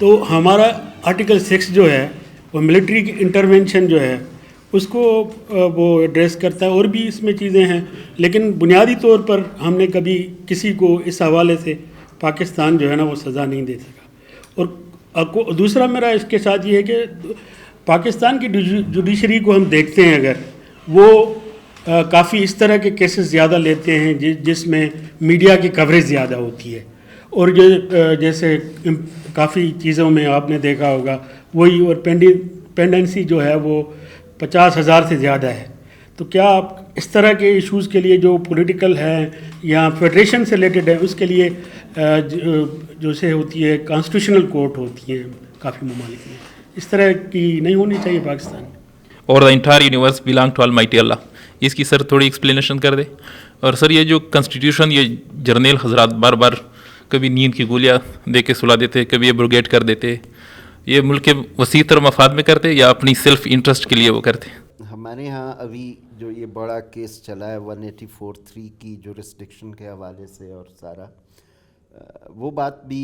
تو ہمارا آرٹیکل 6 جو ہے وہ ملٹری کی انٹرونشن جو ہے اس کو وہ ایڈریس کرتا ہے، اور بھی اس میں چیزیں ہیں، لیکن بنیادی طور پر ہم نے کبھی کسی کو اس حوالے سے پاکستان جو ہے نا وہ سزا نہیں دے سکا۔ اور دوسرا میرا اس کے ساتھ یہ ہے کہ پاکستان کی جوڈیشری کو ہم دیکھتے ہیں، اگر وہ کافی اس طرح کے کیسز زیادہ لیتے ہیں جس میں میڈیا کی کوریج زیادہ ہوتی ہے، اور جیسے کافی چیزوں میں آپ نے دیکھا ہوگا وہی، اور پینڈنسی جو ہے وہ 50,000 سے زیادہ ہے۔ تو کیا آپ اس طرح کے ایشوز کے لیے جو پولیٹیکل ہیں یا فیڈریشن سے ریلیٹڈ ہے اس کے لیے جو سے ہوتی ہے کانسٹیٹیوشنل کورٹ ہوتی ہیں کافی ممالک میں، اس طرح کی نہیں ہونی چاہیے پاکستان میں؟ اور the entire universe belong to almighty Allah, اس کی سر تھوڑی ایکسپلینیشن کر دے۔ اور سر یہ جو کنسٹیٹیوشن یہ جرنیل حضرات بار بار کبھی نیند کی گولیاں دے کے سلا دیتے، کبھی ایبروگیٹ کر دیتے، یہ ملک کے وسیع تر مفاد میں کرتے یا اپنی سیلف انٹرسٹ کے لیے وہ کرتے؟ ہمارے ہاں ابھی جو یہ بڑا کیس چلا ہے 184(3) کی جورسڈکشن کے حوالے سے، اور سارا وہ بات بھی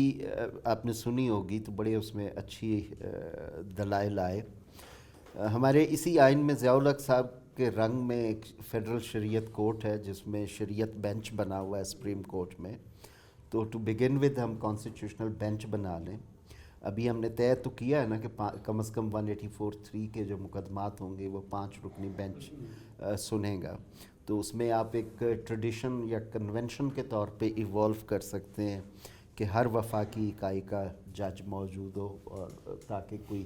آپ نے سنی ہوگی، تو بڑے اس میں اچھی دلائل آئے۔ ہمارے اسی آئین میں ضیاء الحق صاحب کے رنگ میں ایک فیڈرل شریعت کورٹ ہے جس میں شریعت بینچ بنا ہوا ہے سپریم کورٹ میں، تو ٹو بگن ود ہم کانسٹیٹیوشنل بینچ بنا لیں۔ ابھی ہم نے طے تو کیا ہے نا کہ کم از کم 184(3) کے جو مقدمات ہوں گے وہ 5 رکنی بینچ سنے گا، تو اس میں آپ ایک ٹریڈیشن یا کنونشن کے طور پہ ایوالو کر سکتے ہیں کہ ہر وفاقی اکائی کا جج موجود ہو، اور تاکہ کوئی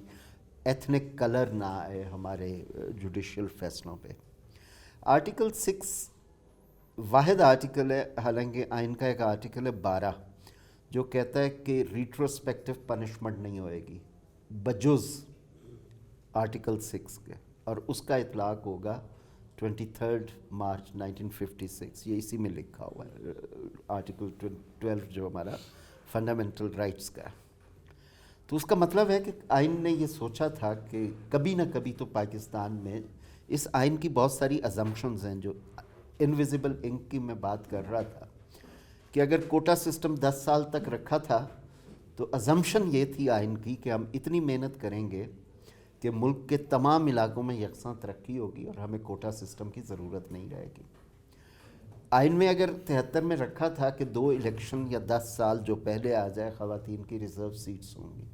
ایتھنک کلر نہ آئے ہمارے جوڈیشل فیصلوں پہ۔ آرٹیکل 6 واحد آرٹیکل ہے، حالانکہ آئین کا ایک آرٹیکل ہے 12 جو کہتا ہے کہ ریٹروسپیکٹو پنشمنٹ نہیں ہوئے گی بجز آرٹیکل 6 کے، اور اس کا اطلاق ہوگا 23 مارچ 1956، یہ اسی میں لکھا ہوا ہے آرٹیکل 12 جو ہمارا فنڈامنٹل رائٹس کا ہے۔ تو اس کا مطلب ہے کہ آئین نے یہ سوچا تھا کہ کبھی نہ کبھی تو پاکستان میں اس آئین کی بہت ساری ازمپشنز ہیں، جو انویزیبل انک کی میں بات کر رہا تھا کہ اگر کوٹا سسٹم 10 سال تک رکھا تھا تو ازمپشن یہ تھی آئین کی کہ ہم اتنی محنت کریں گے کہ ملک کے تمام علاقوں میں یکساں ترقی ہوگی اور ہمیں کوٹا سسٹم کی ضرورت نہیں رہے گی۔ آئین میں اگر 73 میں رکھا تھا کہ 2 الیکشن یا 10 سال جو پہلے آ جائے خواتین کی ریزرو سیٹس ہوں گی،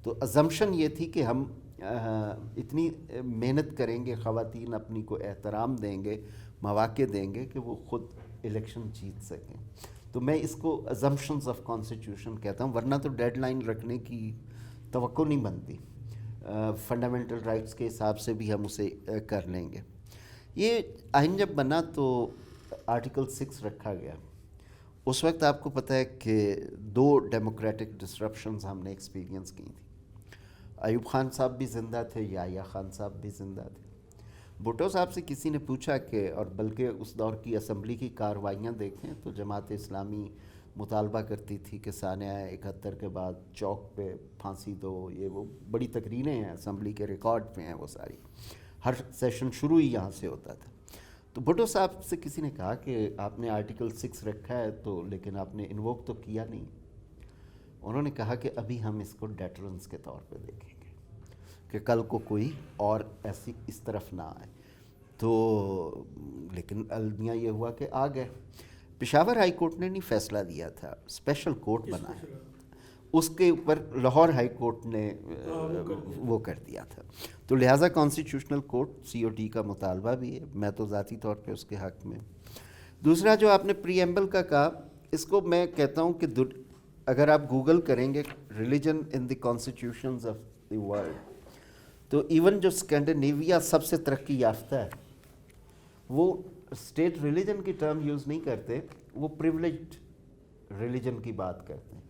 تو ازمپشن یہ تھی کہ ہم اتنی محنت کریں گے، خواتین اپنی کو احترام دیں گے، مواقع دیں گے کہ وہ خود الیکشن جیت سکیں۔ تو میں اس کو ازمپشنز آف کانسٹیٹیوشن کہتا ہوں، ورنہ تو ڈیڈ لائن رکھنے کی توقع نہیں بنتی، فنڈامنٹل رائٹس کے حساب سے بھی ہم اسے کر لیں گے۔ یہ آئین جب بنا تو آرٹیکل 6 رکھا گیا، اس وقت آپ کو پتہ ہے کہ 2 ڈیموکریٹک ڈسرپشنز ہم نے ایکسپیرینس کی تھیں۔ ایوب خان صاحب بھی زندہ تھے، یحییٰ خان صاحب بھی زندہ تھے۔ بھٹو صاحب سے کسی نے پوچھا کہ، اور بلکہ اس دور کی اسمبلی کی کارروائیاں دیکھیں تو جماعت اسلامی مطالبہ کرتی تھی کہ سانحہ 71 کے بعد چوک پہ پھانسی دو، یہ وہ بڑی تقریریں ہیں، اسمبلی کے ریکارڈ پہ ہیں وہ ساری، ہر سیشن شروع ہی یہاں سے ہوتا تھا۔ تو بھٹو صاحب سے کسی نے کہا کہ آپ نے آرٹیکل 6 رکھا ہے تو لیکن آپ نے انووک تو کیا نہیں۔ انہوں نے کہا کہ ابھی ہم اس کو ڈیٹرنس کے طور پہ دیکھیں گے کہ کل کو کوئی اور ایسی اس طرف نہ آئے۔ تو لیکن المیہ یہ ہوا کہ آ گئے۔ پشاور ہائی کورٹ نے نہیں فیصلہ دیا تھا، اسپیشل کورٹ بنایا، اس کے اوپر لاہور ہائی کورٹ نے وہ کر دیا تھا۔ تو لہٰذا کانسٹیٹیوشنل کورٹ COT کا مطالبہ بھی ہے، میں تو ذاتی طور پہ اس کے حق میں۔ دوسرا جو آپ نے پری ایمبل کا کہا، اس کو میں کہتا ہوں کہ اگر آپ گوگل کریں گے religion in the constitutions of the world, تو ایون جو اسکینڈینیویا سب سے ترقی یافتہ ہے وہ اسٹیٹ ریلیجن کی ٹرم یوز نہیں کرتے، وہ پریولیجڈ ریلیجن کی بات کرتے ہیں،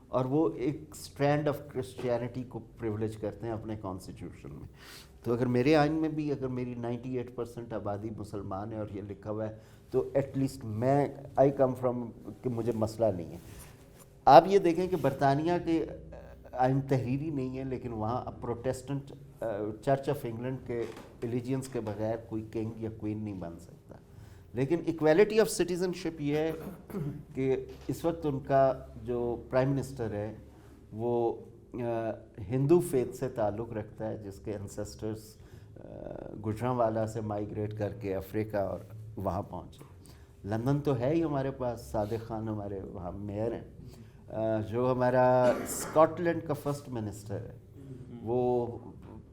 اور وہ ایک اسٹرینڈ آف کرسچینٹی کو پریولیج کرتے ہیں اپنے کانسٹیٹیوشن میں۔ تو اگر میرے آئین میں بھی اگر میری 98% آبادی مسلمان ہے اور یہ لکھا ہوا ہے تو ایٹ لیسٹ میں آئی کم فرام کہ مجھے مسئلہ نہیں ہے۔ آپ یہ دیکھیں کہ برطانیہ کے آئین تحریری نہیں ہے، لیکن وہاں پروٹیسٹنٹ چرچ آف انگلینڈ کے ایلیجینس کے بغیر کوئی کنگ یا کوئین نہیں بن سکتا۔ لیکن ایکویلٹی آف سٹیزن شپ یہ ہے کہ اس وقت ان کا جو پرائم منسٹر ہے وہ ہندو فیتھ سے تعلق رکھتا ہے، جس کے انسیسٹرز گجرانوالا سے مائیگریٹ کر کے افریقہ اور وہاں پہنچے. لندن تو ہے ہی ہمارے پاس، صادق خان ہمارے وہاں میئر ہیں. جو ہمارا اسکاٹ لینڈ کا فرسٹ منسٹر ہے وہ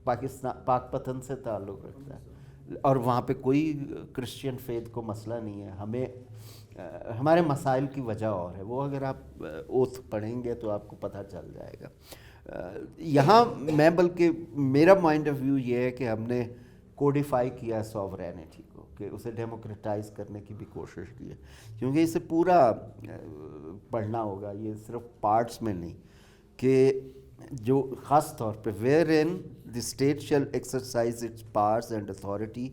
پاک پتن سے تعلق رکھتا ہے، اور وہاں پہ کوئی کرسچین فیتھ کو مسئلہ نہیں ہے. ہمارے مسائل کی وجہ اور ہے، وہ اگر آپ اوتھ پڑھیں گے تو آپ کو پتہ چل جائے گا. یہاں میں بلکہ میرا مائنڈ آف ویو یہ ہے کہ ہم نے کوڈیفائی کیا سوورینٹی کو، کہ اسے ڈیموکریٹائز کرنے کی بھی کوشش کی ہے، کیونکہ اسے پورا پڑھنا ہوگا، یہ صرف پارٹس میں نہیں. کہ جو خاص طور پہ wherein the state shall exercise its powers and authority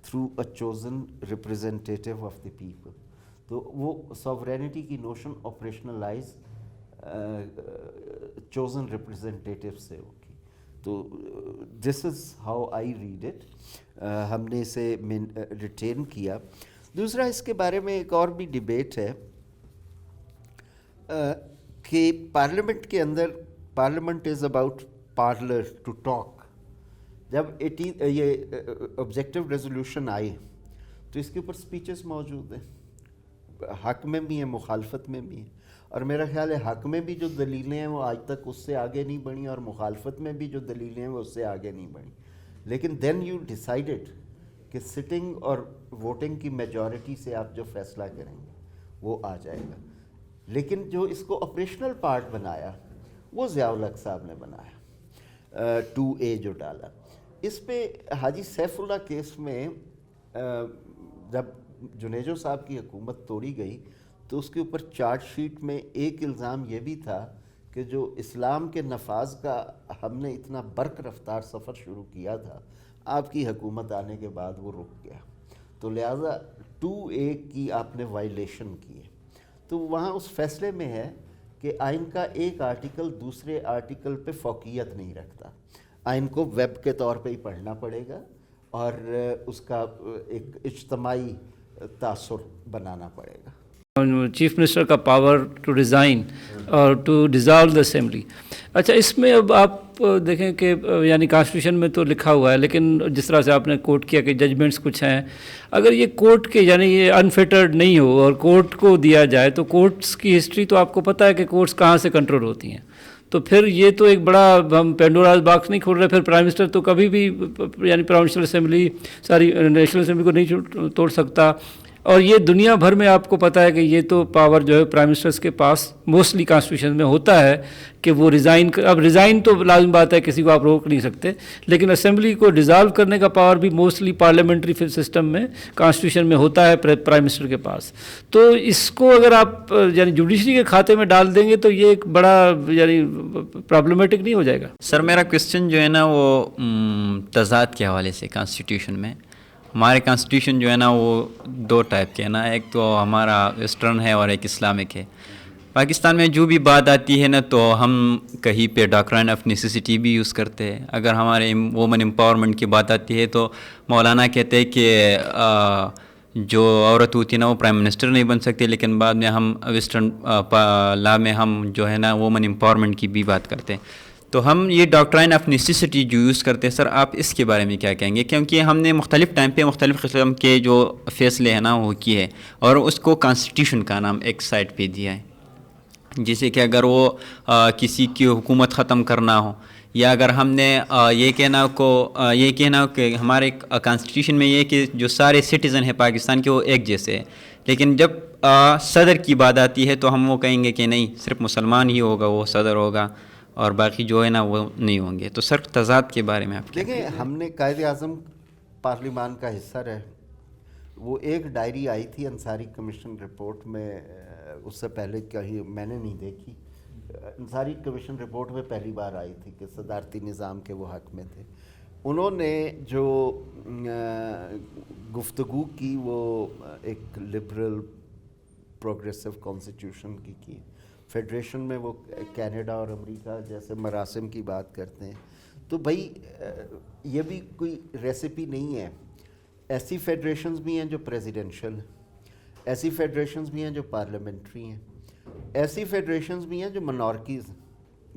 through a chosen representative of the people. تو وہ سوورینٹی کی نوشن آپریشنلائز چوزن ریپرزینٹیو سے ہوگی. تو this is how I read it. ہم نے اسے ریٹین کیا. دوسرا اس کے بارے میں ایک اور بھی ڈیبیٹ ہے کہ پارلیمنٹ کے اندر، parliament is about parler to talk. جب یہ آبجیکٹو ریزولوشن آئی تو اس کے اوپر سپیچز موجود ہیں، حق میں بھی ہیں مخالفت میں بھی ہیں، اور میرا خیال ہے حق میں بھی جو دلیلیں ہیں وہ آج تک اس سے آگے نہیں بڑھیں، اور مخالفت میں بھی جو دلیلیں ہیں وہ اس سے آگے نہیں بڑھیں. لیکن دین یو ڈیسائیڈڈ کہ سٹنگ اور ووٹنگ کی میجورٹی سے آپ جو فیصلہ کریں گے وہ آ جائے گا. لیکن جو اس کو آپریشنل پارٹ بنایا وہ ضیاء الحق صاحب نے بنایا، 2A جو ڈالا. اس پہ حاجی سیف اللہ کیس میں جب جنیجو صاحب کی حکومت توڑی گئی تو اس کے اوپر چارج شیٹ میں ایک الزام یہ بھی تھا کہ جو اسلام کے نفاذ کا ہم نے اتنا برق رفتار سفر شروع کیا تھا، آپ کی حکومت آنے کے بعد وہ رک گیا، تو لہٰذا 2A کی آپ نے وائلیشن کی ہے. تو وہاں اس فیصلے میں ہے کہ آئین کا ایک آرٹیکل دوسرے آرٹیکل پہ فوقیت نہیں رکھتا. آئین کو ویب کے طور پہ ہی پڑھنا پڑے گا اور اس کا ایک اجتماعی تاثر بنانا پڑے گا. چیف منسٹر کا پاور ٹو ریزائن اور ٹو ڈیزالو دا اسمبلی. اچھا، اس میں اب آپ دیکھیں کہ یعنی کانسٹیٹیوشن میں تو لکھا ہوا ہے، لیکن جس طرح سے آپ نے کوٹ کیا کہ ججمنٹس کچھ ہیں، اگر یہ کورٹ کے یعنی یہ انفیٹرڈ نہیں ہو اور کورٹ کو دیا جائے تو کورٹس کی ہسٹری تو آپ کو پتہ ہے کہ کورٹس کہاں سے کنٹرول ہوتی ہیں. تو پھر یہ تو ایک بڑا ہم پینڈوراز باکس نہیں کھول رہے. پھر پرائم منسٹر تو کبھی بھی یعنی پروونشل اسمبلی نیشنل اسمبلی کو نہیں توڑ سکتا. اور یہ دنیا بھر میں آپ کو پتہ ہے کہ یہ تو پاور جو ہے پرائم منسٹرز کے پاس موسٹلی کانسٹیٹیوشن میں ہوتا ہے کہ وہ ریزائن اب ریزائن تو لازم بات ہے، کسی کو آپ روک نہیں سکتے، لیکن اسمبلی کو ڈیزالو کرنے کا پاور بھی موسٹلی پارلیمنٹری سسٹم میں کانسٹیٹیوشن میں ہوتا ہے پرائم منسٹر کے پاس. تو اس کو اگر آپ یعنی جوڈیشری کے کھاتے میں ڈال دیں گے تو یہ ایک بڑا یعنی پرابلمٹک نہیں ہو جائے گا؟ سر میرا کوشچن جو ہے نا وہ تضاد کے حوالے سے کانسٹیٹیوشن میں ہمارے کانسٹیٹیوشن جو ہے نا وہ دو ٹائپ کے ہیں نا، ایک تو ہمارا ویسٹرن ہے اور ایک اسلامک ہے. پاکستان میں جو بھی بات آتی ہے نا تو ہم کہیں پہ ڈاکٹرائن آف نیسیسٹی بھی یوز کرتے ہیں. اگر ہمارے وومن امپاورمنٹ کی بات آتی ہے تو مولانا کہتے ہیں کہ جو عورت ہوتی ہے نا وہ پرائم منسٹر نہیں بن سکتی، لیکن بعد میں ہم ویسٹرن لا میں ہم جو ہے نا وومن امپاورمنٹ کی بھی بات کرتے ہیں. تو ہم یہ ڈاکٹرائن آف نیسیسٹی جو یوز کرتے ہیں سر، آپ اس کے بارے میں کیا کہیں گے؟ کیونکہ ہم نے مختلف ٹائم پہ مختلف قسم کے جو فیصلے ہیں نا وہ کیے ہیں اور اس کو کانسٹیٹیوشن کا نام ایک سائڈ پہ دیا ہے. جیسے کہ اگر وہ کسی کی حکومت ختم کرنا ہو، یا اگر ہم نے یہ کہنا ہو کہ ہمارے کانسٹیٹیوشن میں یہ کہ جو سارے سٹیزن ہیں پاکستان کے وہ ایک جیسے ہیں، لیکن جب صدر کی بات آتی ہے تو ہم وہ کہیں گے کہ نہیں صرف مسلمان ہی ہوگا وہ صدر ہوگا اور باقی جو ہے نا وہ نہیں ہوں گے. تو سر تضاد کے بارے میں آپ دیکھیں، ہم نے قائد اعظم پارلیمان کا حصہ رہے. وہ ایک ڈائری آئی تھی انصاری کمیشن رپورٹ میں، اس سے پہلے کہیں میں نے نہیں دیکھی. انصاری کمیشن رپورٹ میں پہلی بار آئی تھی کہ صدارتی نظام کے وہ حق میں تھے. انہوں نے جو گفتگو کی وہ ایک لبرل پروگریسو کانسٹیٹیوشن کی. فیڈریشن میں وہ کینیڈا اور امریکہ جیسے مراسم کی بات کرتے ہیں. تو بھائی یہ بھی کوئی ریسیپی نہیں ہے. ایسی فیڈریشنز بھی ہیں جو پریزیڈنشل ہیں، ایسی فیڈریشنز بھی ہیں جو پارلیمنٹری ہیں، ایسی فیڈریشنز بھی ہیں جو منارکیز ہیں.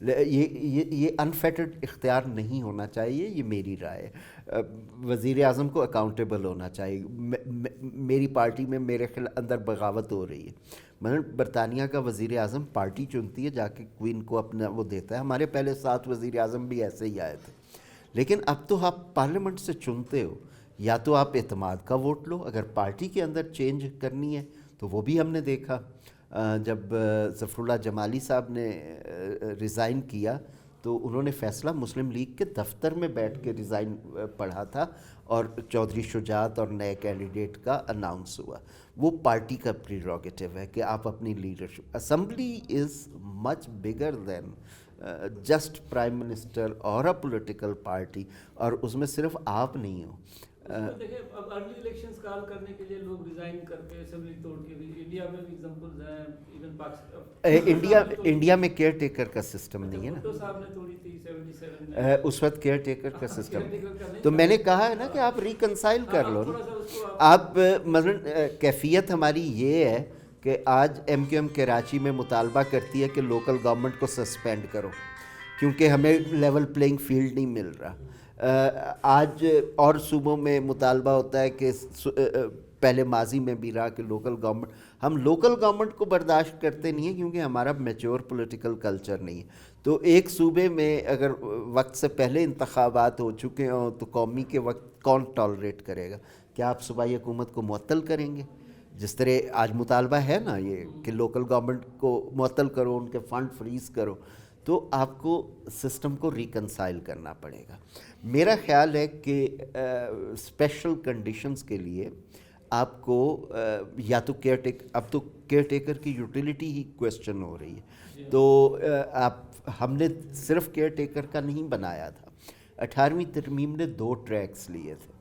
یہ انفیٹڈ اختیار نہیں ہونا چاہیے، یہ میری رائے ہے. وزیر اعظم کو اکاؤنٹیبل ہونا چاہیے. میری پارٹی میں میرے اندر بغاوت ہو رہی ہے. مثلا برطانیہ کا وزیر اعظم پارٹی چنتی ہے، جا کے کوئین کو اپنا وہ دیتا ہے. ہمارے پہلے 7 وزیر اعظم بھی ایسے ہی آئے تھے. لیکن اب تو آپ پارلیمنٹ سے چنتے ہو، یا تو آپ اعتماد کا ووٹ لو، اگر پارٹی کے اندر چینج کرنی ہے تو وہ بھی ہم نے دیکھا. جب ظفر اللہ جمالی صاحب نے ریزائن کیا تو انہوں نے فیصلہ مسلم لیگ کے دفتر میں بیٹھ کے ریزائن پڑھا تھا، اور چودھری شجاعت اور نئے کینڈیڈیٹ کا اناؤنس ہوا. وہ پارٹی کا پریروگیٹو ہے کہ آپ اپنی لیڈرشپ. اسمبلی از مچ بگر دین جسٹ پرائم منسٹر اور اے پولیٹیکل پارٹی، اور اس میں صرف آپ نہیں ہو. دیکھیں اب ارلی الیکشنز کال کرنے کے لیے لوگ ریزائن کر کے اسمبلی توڑ کے بھی، انڈیا میں بھی ایگزامپلز ہیں، ایون پاکستان انڈیا میں کیئر ٹیکر کا سسٹم نہیں ہے نا. بھٹو صاحب نے توڑی تھی 77 میں، اس وقت کیئر ٹیکر کا سسٹم نہیں. تو میں نے کہا ہے نا کہ آپ ریکنسائل کر لو نا. آپ مثلا کیفیت ہماری یہ ہے کہ آج ایم کیو ایم کراچی میں مطالبہ کرتی ہے کہ لوکل گورنمنٹ کو سسپینڈ کرو، کیونکہ ہمیں لیول پلینگ فیلڈ نہیں مل رہا. آج اور صوبوں میں مطالبہ ہوتا ہے کہ پہلے ماضی میں بھی رہا کہ لوکل گورنمنٹ، ہم لوکل گورنمنٹ کو برداشت کرتے نہیں ہیں کیونکہ ہمارا میچور پولیٹیکل کلچر نہیں ہے. تو ایک صوبے میں اگر وقت سے پہلے انتخابات ہو چکے ہوں تو قومی کے وقت کون ٹالریٹ کرے گا؟ کیا آپ صوبائی حکومت کو معطل کریں گے؟ جس طرح آج مطالبہ ہے نا یہ کہ لوکل گورنمنٹ کو معطل کرو، ان کے فنڈ فریز کرو. تو آپ کو سسٹم کو ریکنسائل کرنا پڑے گا. میرا خیال ہے کہ اسپیشل کنڈیشنز کے لیے آپ کو یا تو اب تو کیئر ٹیکر کی یوٹیلیٹی ہی کویسچن ہو رہی ہے. تو ہم نے صرف کیئر ٹیکر کا نہیں بنایا تھا. 18ویں ترمیم نے 2 ٹریکس لیے تھے.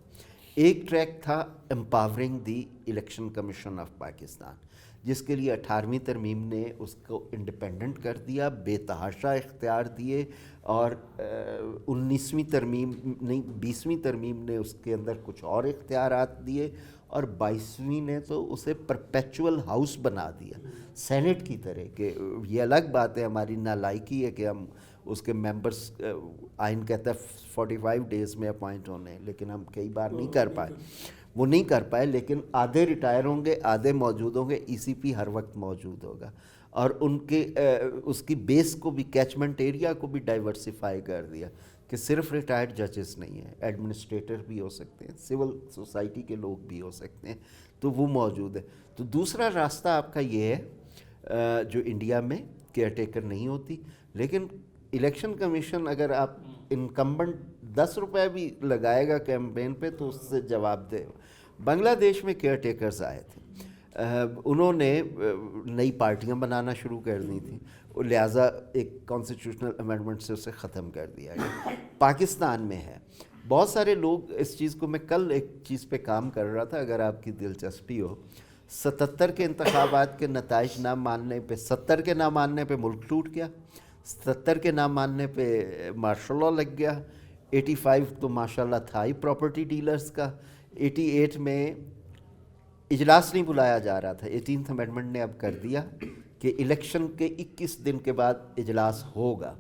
ایک ٹریک تھا empowering the election commission of Pakistan, جس کے لیے 18ویں ترمیم نے اس کو انڈیپینڈنٹ کر دیا، بے تحاشا اختیار دیے. اور 19ویں ترمیم نہیں 20ویں ترمیم نے اس کے اندر کچھ اور اختیارات دیے، اور 22ویں نے تو اسے پرپیچول ہاؤس بنا دیا سینٹ کی طرح. کہ یہ الگ بات ہے، ہماری نالائکی ہے کہ ہم اس کے ممبرس، آئین کہتا ہے 45 ڈیز میں اپوائنٹ ہونے ہیں، لیکن ہم کئی بار نہیں کر پائے. وہ نہیں کر پائے، لیکن آدھے ریٹائر ہوں گے، آدھے موجود ہوں گے. ای سی پی ہر وقت موجود ہوگا، اور ان کے اس کی بیس کو بھی، کیچمنٹ ایریا کو بھی ڈائیورسیفائی کر دیا کہ صرف ریٹائرڈ ججز نہیں ہیں، ایڈمنسٹریٹر بھی ہو سکتے ہیں، سول سوسائٹی کے لوگ بھی ہو سکتے ہیں. تو وہ موجود ہے. تو دوسرا راستہ آپ کا یہ ہے جو انڈیا میں کیئر ٹیکر نہیں ہوتی، لیکن الیکشن کمیشن اگر آپ انکمبنٹ 10 روپے بھی لگائے گا کیمپین پہ تو اس سے جواب دے. بنگلہ دیش میں کیئر ٹیکرز آئے تھے، انہوں نے نئی پارٹیاں بنانا شروع کر دی تھیں، لہٰذا ایک کانسٹیٹیوشنل امینڈمنٹ سے اسے ختم کر دیا گیا. پاکستان میں ہے بہت سارے لوگ اس چیز کو، میں کل ایک چیز پہ کام کر رہا تھا، اگر آپ کی دلچسپی ہو. 77 کے انتخابات کے نتائج نہ ماننے پہ، 70 کے نہ ماننے پہ ملک ٹوٹ گیا، 70 کے نہ ماننے پہ مارشل لاء لگ گیا، 85 تو ماشاءاللہ تھا ہی پراپرٹی ڈیلرز کا، 88 میں اجلاس نہیں بلایا جا رہا تھا. 18th امینڈمنٹ نے اب کر دیا کہ الیکشن کے 21 دن کے بعد اجلاس ہوگا،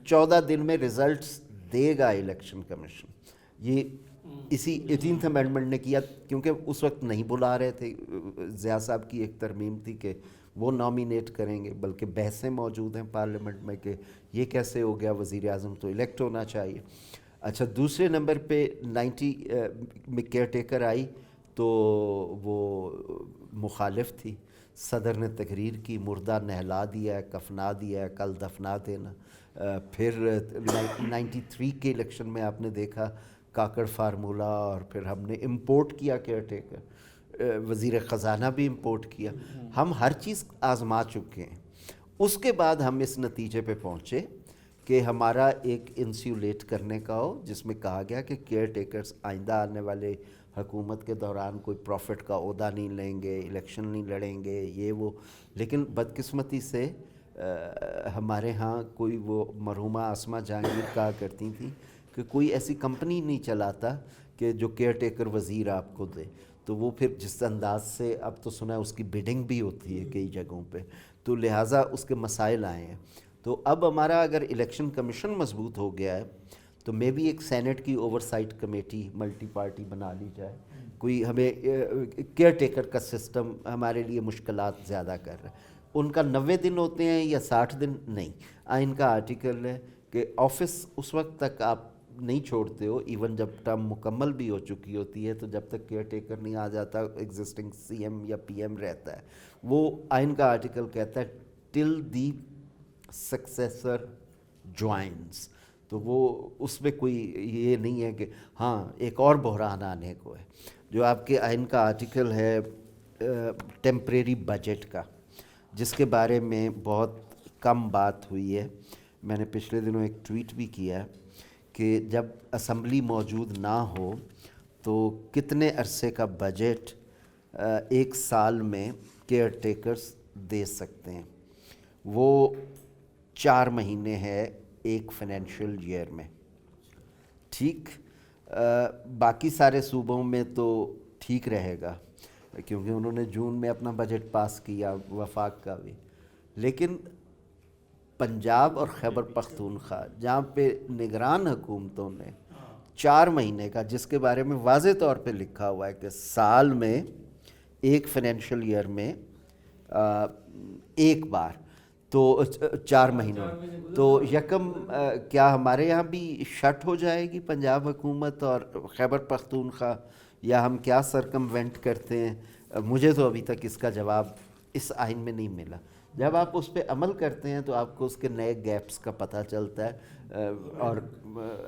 14 دن میں ریزلٹس دے گا الیکشن کمیشن. یہ اسی 18th امینڈمنٹ نے کیا، کیونکہ اس وقت نہیں بلا رہے تھے. ضیاء صاحب کی ایک ترمیم تھی کہ وہ نامینیٹ کریں گے، بلکہ بحثیں موجود ہیں پارلیمنٹ میں کہ یہ کیسے ہو گیا، وزیر اعظم تو الیکٹ ہونا چاہیے. اچھا، دوسرے نمبر پہ 90 میں کیئر ٹیکر آئی تو وہ مخالف تھی. صدر نے تقریر کی، مردہ نہلا دیا ہے، کفنا دیا ہے، کل دفنا دینا. پھر 93 کے الیکشن میں آپ نے دیکھا کاکڑ فارمولہ، اور پھر ہم نے امپورٹ کیا کیئر ٹیکر، وزیر خزانہ بھی امپورٹ کیا. ہم ہر چیز آزما چکے ہیں. اس کے بعد ہم اس نتیجے پہ پہنچے کہ ہمارا ایک انسیولیٹ کرنے کا ہو، جس میں کہا گیا کہ کیئر ٹیکرز آئندہ آنے والے حکومت کے دوران کوئی پروفٹ کا عہدہ نہیں لیں گے، الیکشن نہیں لڑیں گے، یہ وہ. لیکن بدقسمتی سے ہمارے ہاں کوئی، وہ مرحومہ آسمہ جہانگیر کہا کرتی تھیں کہ کوئی ایسی کمپنی نہیں چلاتا کہ جو کیئر ٹیکر وزیر آپ کو دے. تو وہ پھر جس انداز سے، اب تو سنا ہے اس کی بیڈنگ بھی ہوتی ہے کئی جگہوں پہ، تو لہٰذا اس کے مسائل آئے ہیں. تو اب ہمارا اگر الیکشن کمیشن مضبوط ہو گیا ہے تو مے بی ایک سینٹ کی oversight committee multi party بنا لی جائے. کوئی ہمیں کیئر ٹیکر کا سسٹم ہمارے لیے مشکلات زیادہ کر رہا ہے. ان کا 90 دن ہوتے ہیں یا 60 دن نہیں. آئین کا آرٹیکل ہے کہ آفس اس وقت تک آپ نہیں چھوڑتے ہو، ایون جب ٹرم مکمل بھی ہو چکی ہوتی ہے تو جب تک کیئر ٹیکر نہیں آ جاتا ایگزسٹنگ سی ایم یا پی ایم رہتا ہے. وہ آئین کا آرٹیکل کہتا ہے ٹل دی سکسیسر جوائنز. تو وہ اس میں کوئی یہ نہیں ہے کہ ہاں ایک اور بحران آنے کو ہے. جو آپ کے آئین کا آرٹیکل ہے ٹیمپریری بجٹ کا، جس کے بارے میں بہت کم بات ہوئی ہے. میں نے پچھلے دنوں ایک ٹویٹ بھی کیا ہے کہ جب اسمبلی موجود نہ ہو تو کتنے عرصے کا بجٹ ایک سال میں کیئر ٹیکرز دے سکتے ہیں. وہ 4 مہینے ہے ایک فائنینشیل ایئر میں. ٹھیک، باقی سارے صوبوں میں تو ٹھیک رہے گا کیونکہ انہوں نے جون میں اپنا بجٹ پاس کیا، وفاق کا بھی. لیکن پنجاب اور خیبر پختونخوا جہاں پہ نگران حکومتوں نے 4 مہینے کا، جس کے بارے میں واضح طور پہ لکھا ہوا ہے کہ سال میں ایک فائنینشیل ایئر میں ایک بار، تو 4 مہینوں تو یکم کیا ہمارے یہاں بھی شٹ ہو جائے گی پنجاب حکومت اور خیبر پختونخوا، یا ہم کیا سرکموینٹ کرتے ہیں؟ مجھے تو ابھی تک اس کا جواب اس آئین میں نہیں ملا. جب آپ اس پہ عمل کرتے ہیں تو آپ کو اس کے نئے گیپس کا پتہ چلتا ہے اور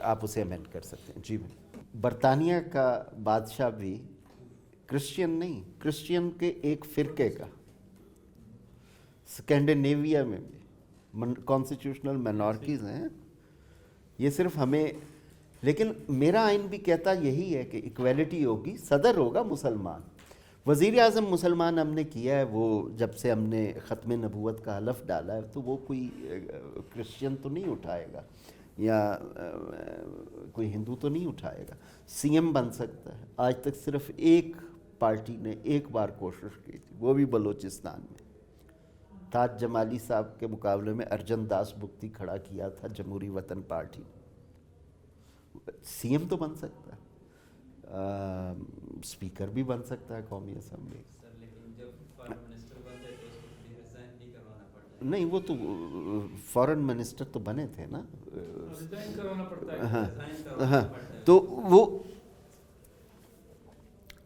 آپ اسے امینڈ کر سکتے ہیں. جی برطانیہ کا بادشاہ بھی کرسچین نہیں، کرسچین کے ایک فرقے کا، اسکینڈینیویا میں بھی کانسٹیٹیوشنل مائنارٹیز ہیں. یہ صرف ہمیں، لیکن میرا آئین بھی کہتا یہی ہے کہ ایکویلٹی ہوگی، صدر ہوگا مسلمان، وزیر اعظم مسلمان ہم نے کیا ہے. وہ جب سے ہم نے ختم نبوت کا حلف ڈالا ہے تو وہ کوئی کرسچین تو نہیں اٹھائے گا یا کوئی ہندو تو نہیں اٹھائے گا. سی ایم بن سکتا ہے. آج تک صرف ایک پارٹی نے ایک بار کوشش کی تھی، وہ بھی بلوچستان میں. تاج جمالی صاحب کے مقابلے میں ارجن داس بگتی کھڑا کیا تھا جمہوری وطن پارٹی. سی ایم تو بن سکتا ہے، اسپیکر بھی بن سکتا ہے قومی اسمبلی. نہیں، وہ تو فارن منسٹر تو بنے تھے نا. ہاں، تو وہ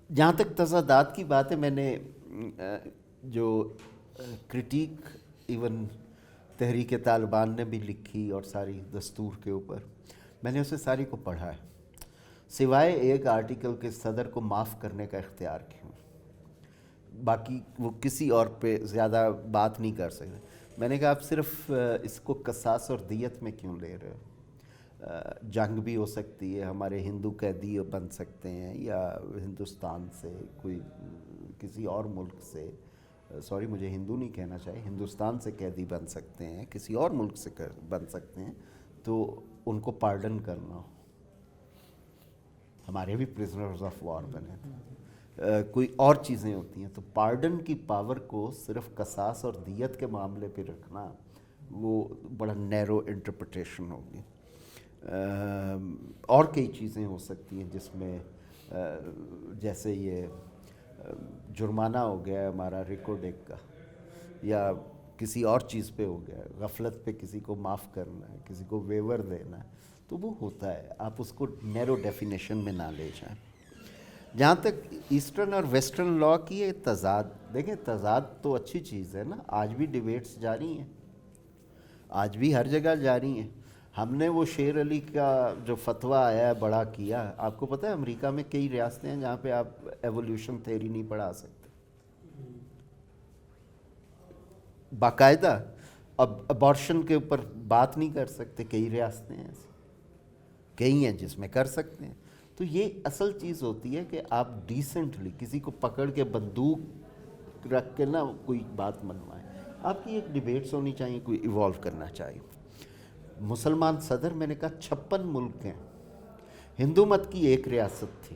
جہاں تک تضادات کی بات ہے، میں نے جو کرٹیک ایون تحریک طالبان نے بھی لکھی اور ساری دستور کے اوپر، میں نے اسے ساری کو پڑھا ہے، سوائے ایک آرٹیکل کے صدر کو معاف کرنے کا اختیار کیوں. باقی وہ کسی اور پہ زیادہ بات نہیں کر سکتے. میں نے کہا آپ صرف اس کو قصاص اور دیت میں کیوں لے رہے ہو؟ جنگ بھی ہو سکتی ہے، ہمارے ہندو قیدی بن سکتے ہیں، یا ہندوستان سے کوئی کسی اور ملک سے، سوری مجھے ہندو نہیں کہنا چاہیے، ہندوستان سے قیدی بن سکتے ہیں، کسی اور ملک سے بن سکتے ہیں، تو ان کو پارڈن کرنا ہو. ہمارے بھی پرزنرز آف وار بنے تھے، کوئی اور چیزیں ہوتی ہیں. تو پارڈن کی پاور کو صرف قصاص اور دیت کے معاملے پہ رکھنا وہ بڑا نیرو انٹرپریٹیشن ہوگی. اور کئی چیزیں ہو سکتی ہیں جس میں جیسے یہ جرمانہ ہو گیا ہے ہمارا ریکوڈیک کا، یا کسی اور چیز پہ ہو گیا ہے، غفلت پہ کسی کو معاف کرنا ہے، کسی کو ویور دینا ہے، تو وہ ہوتا ہے. آپ اس کو نیرو ڈیفینیشن میں نہ لے جائیں. جہاں تک ایسٹرن اور ویسٹرن لا کی یہ تضاد، دیکھیں تضاد تو اچھی چیز ہے نا. آج بھی ڈیبیٹس جاری ہیں، آج بھی ہر جگہ جاری ہیں. ہم نے وہ شیر علی کا جو فتویٰ آیا ہے بڑا کیا. آپ کو پتہ ہے امریکہ میں کئی ریاستیں ہیں جہاں پہ آپ ایولیوشن تھیوری نہیں پڑھا سکتے باقاعدہ. اب ابارشن کے اوپر بات نہیں کر سکتے. کئی ریاستیں ہیں ایسی، کئی ہیں جس میں کر سکتے ہیں. تو یہ اصل چیز ہوتی ہے کہ آپ ڈیسنٹلی کسی کو پکڑ کے بندوق رکھ کے نہ کوئی بات منوائیں. آپ کی ایک ڈیبیٹس ہونی چاہیے، کوئی ایوالو کرنا چاہیے. مسلمان صدر میں نے کہا 56 ملک ہیں. ہندو مت کی ایک ریاست تھی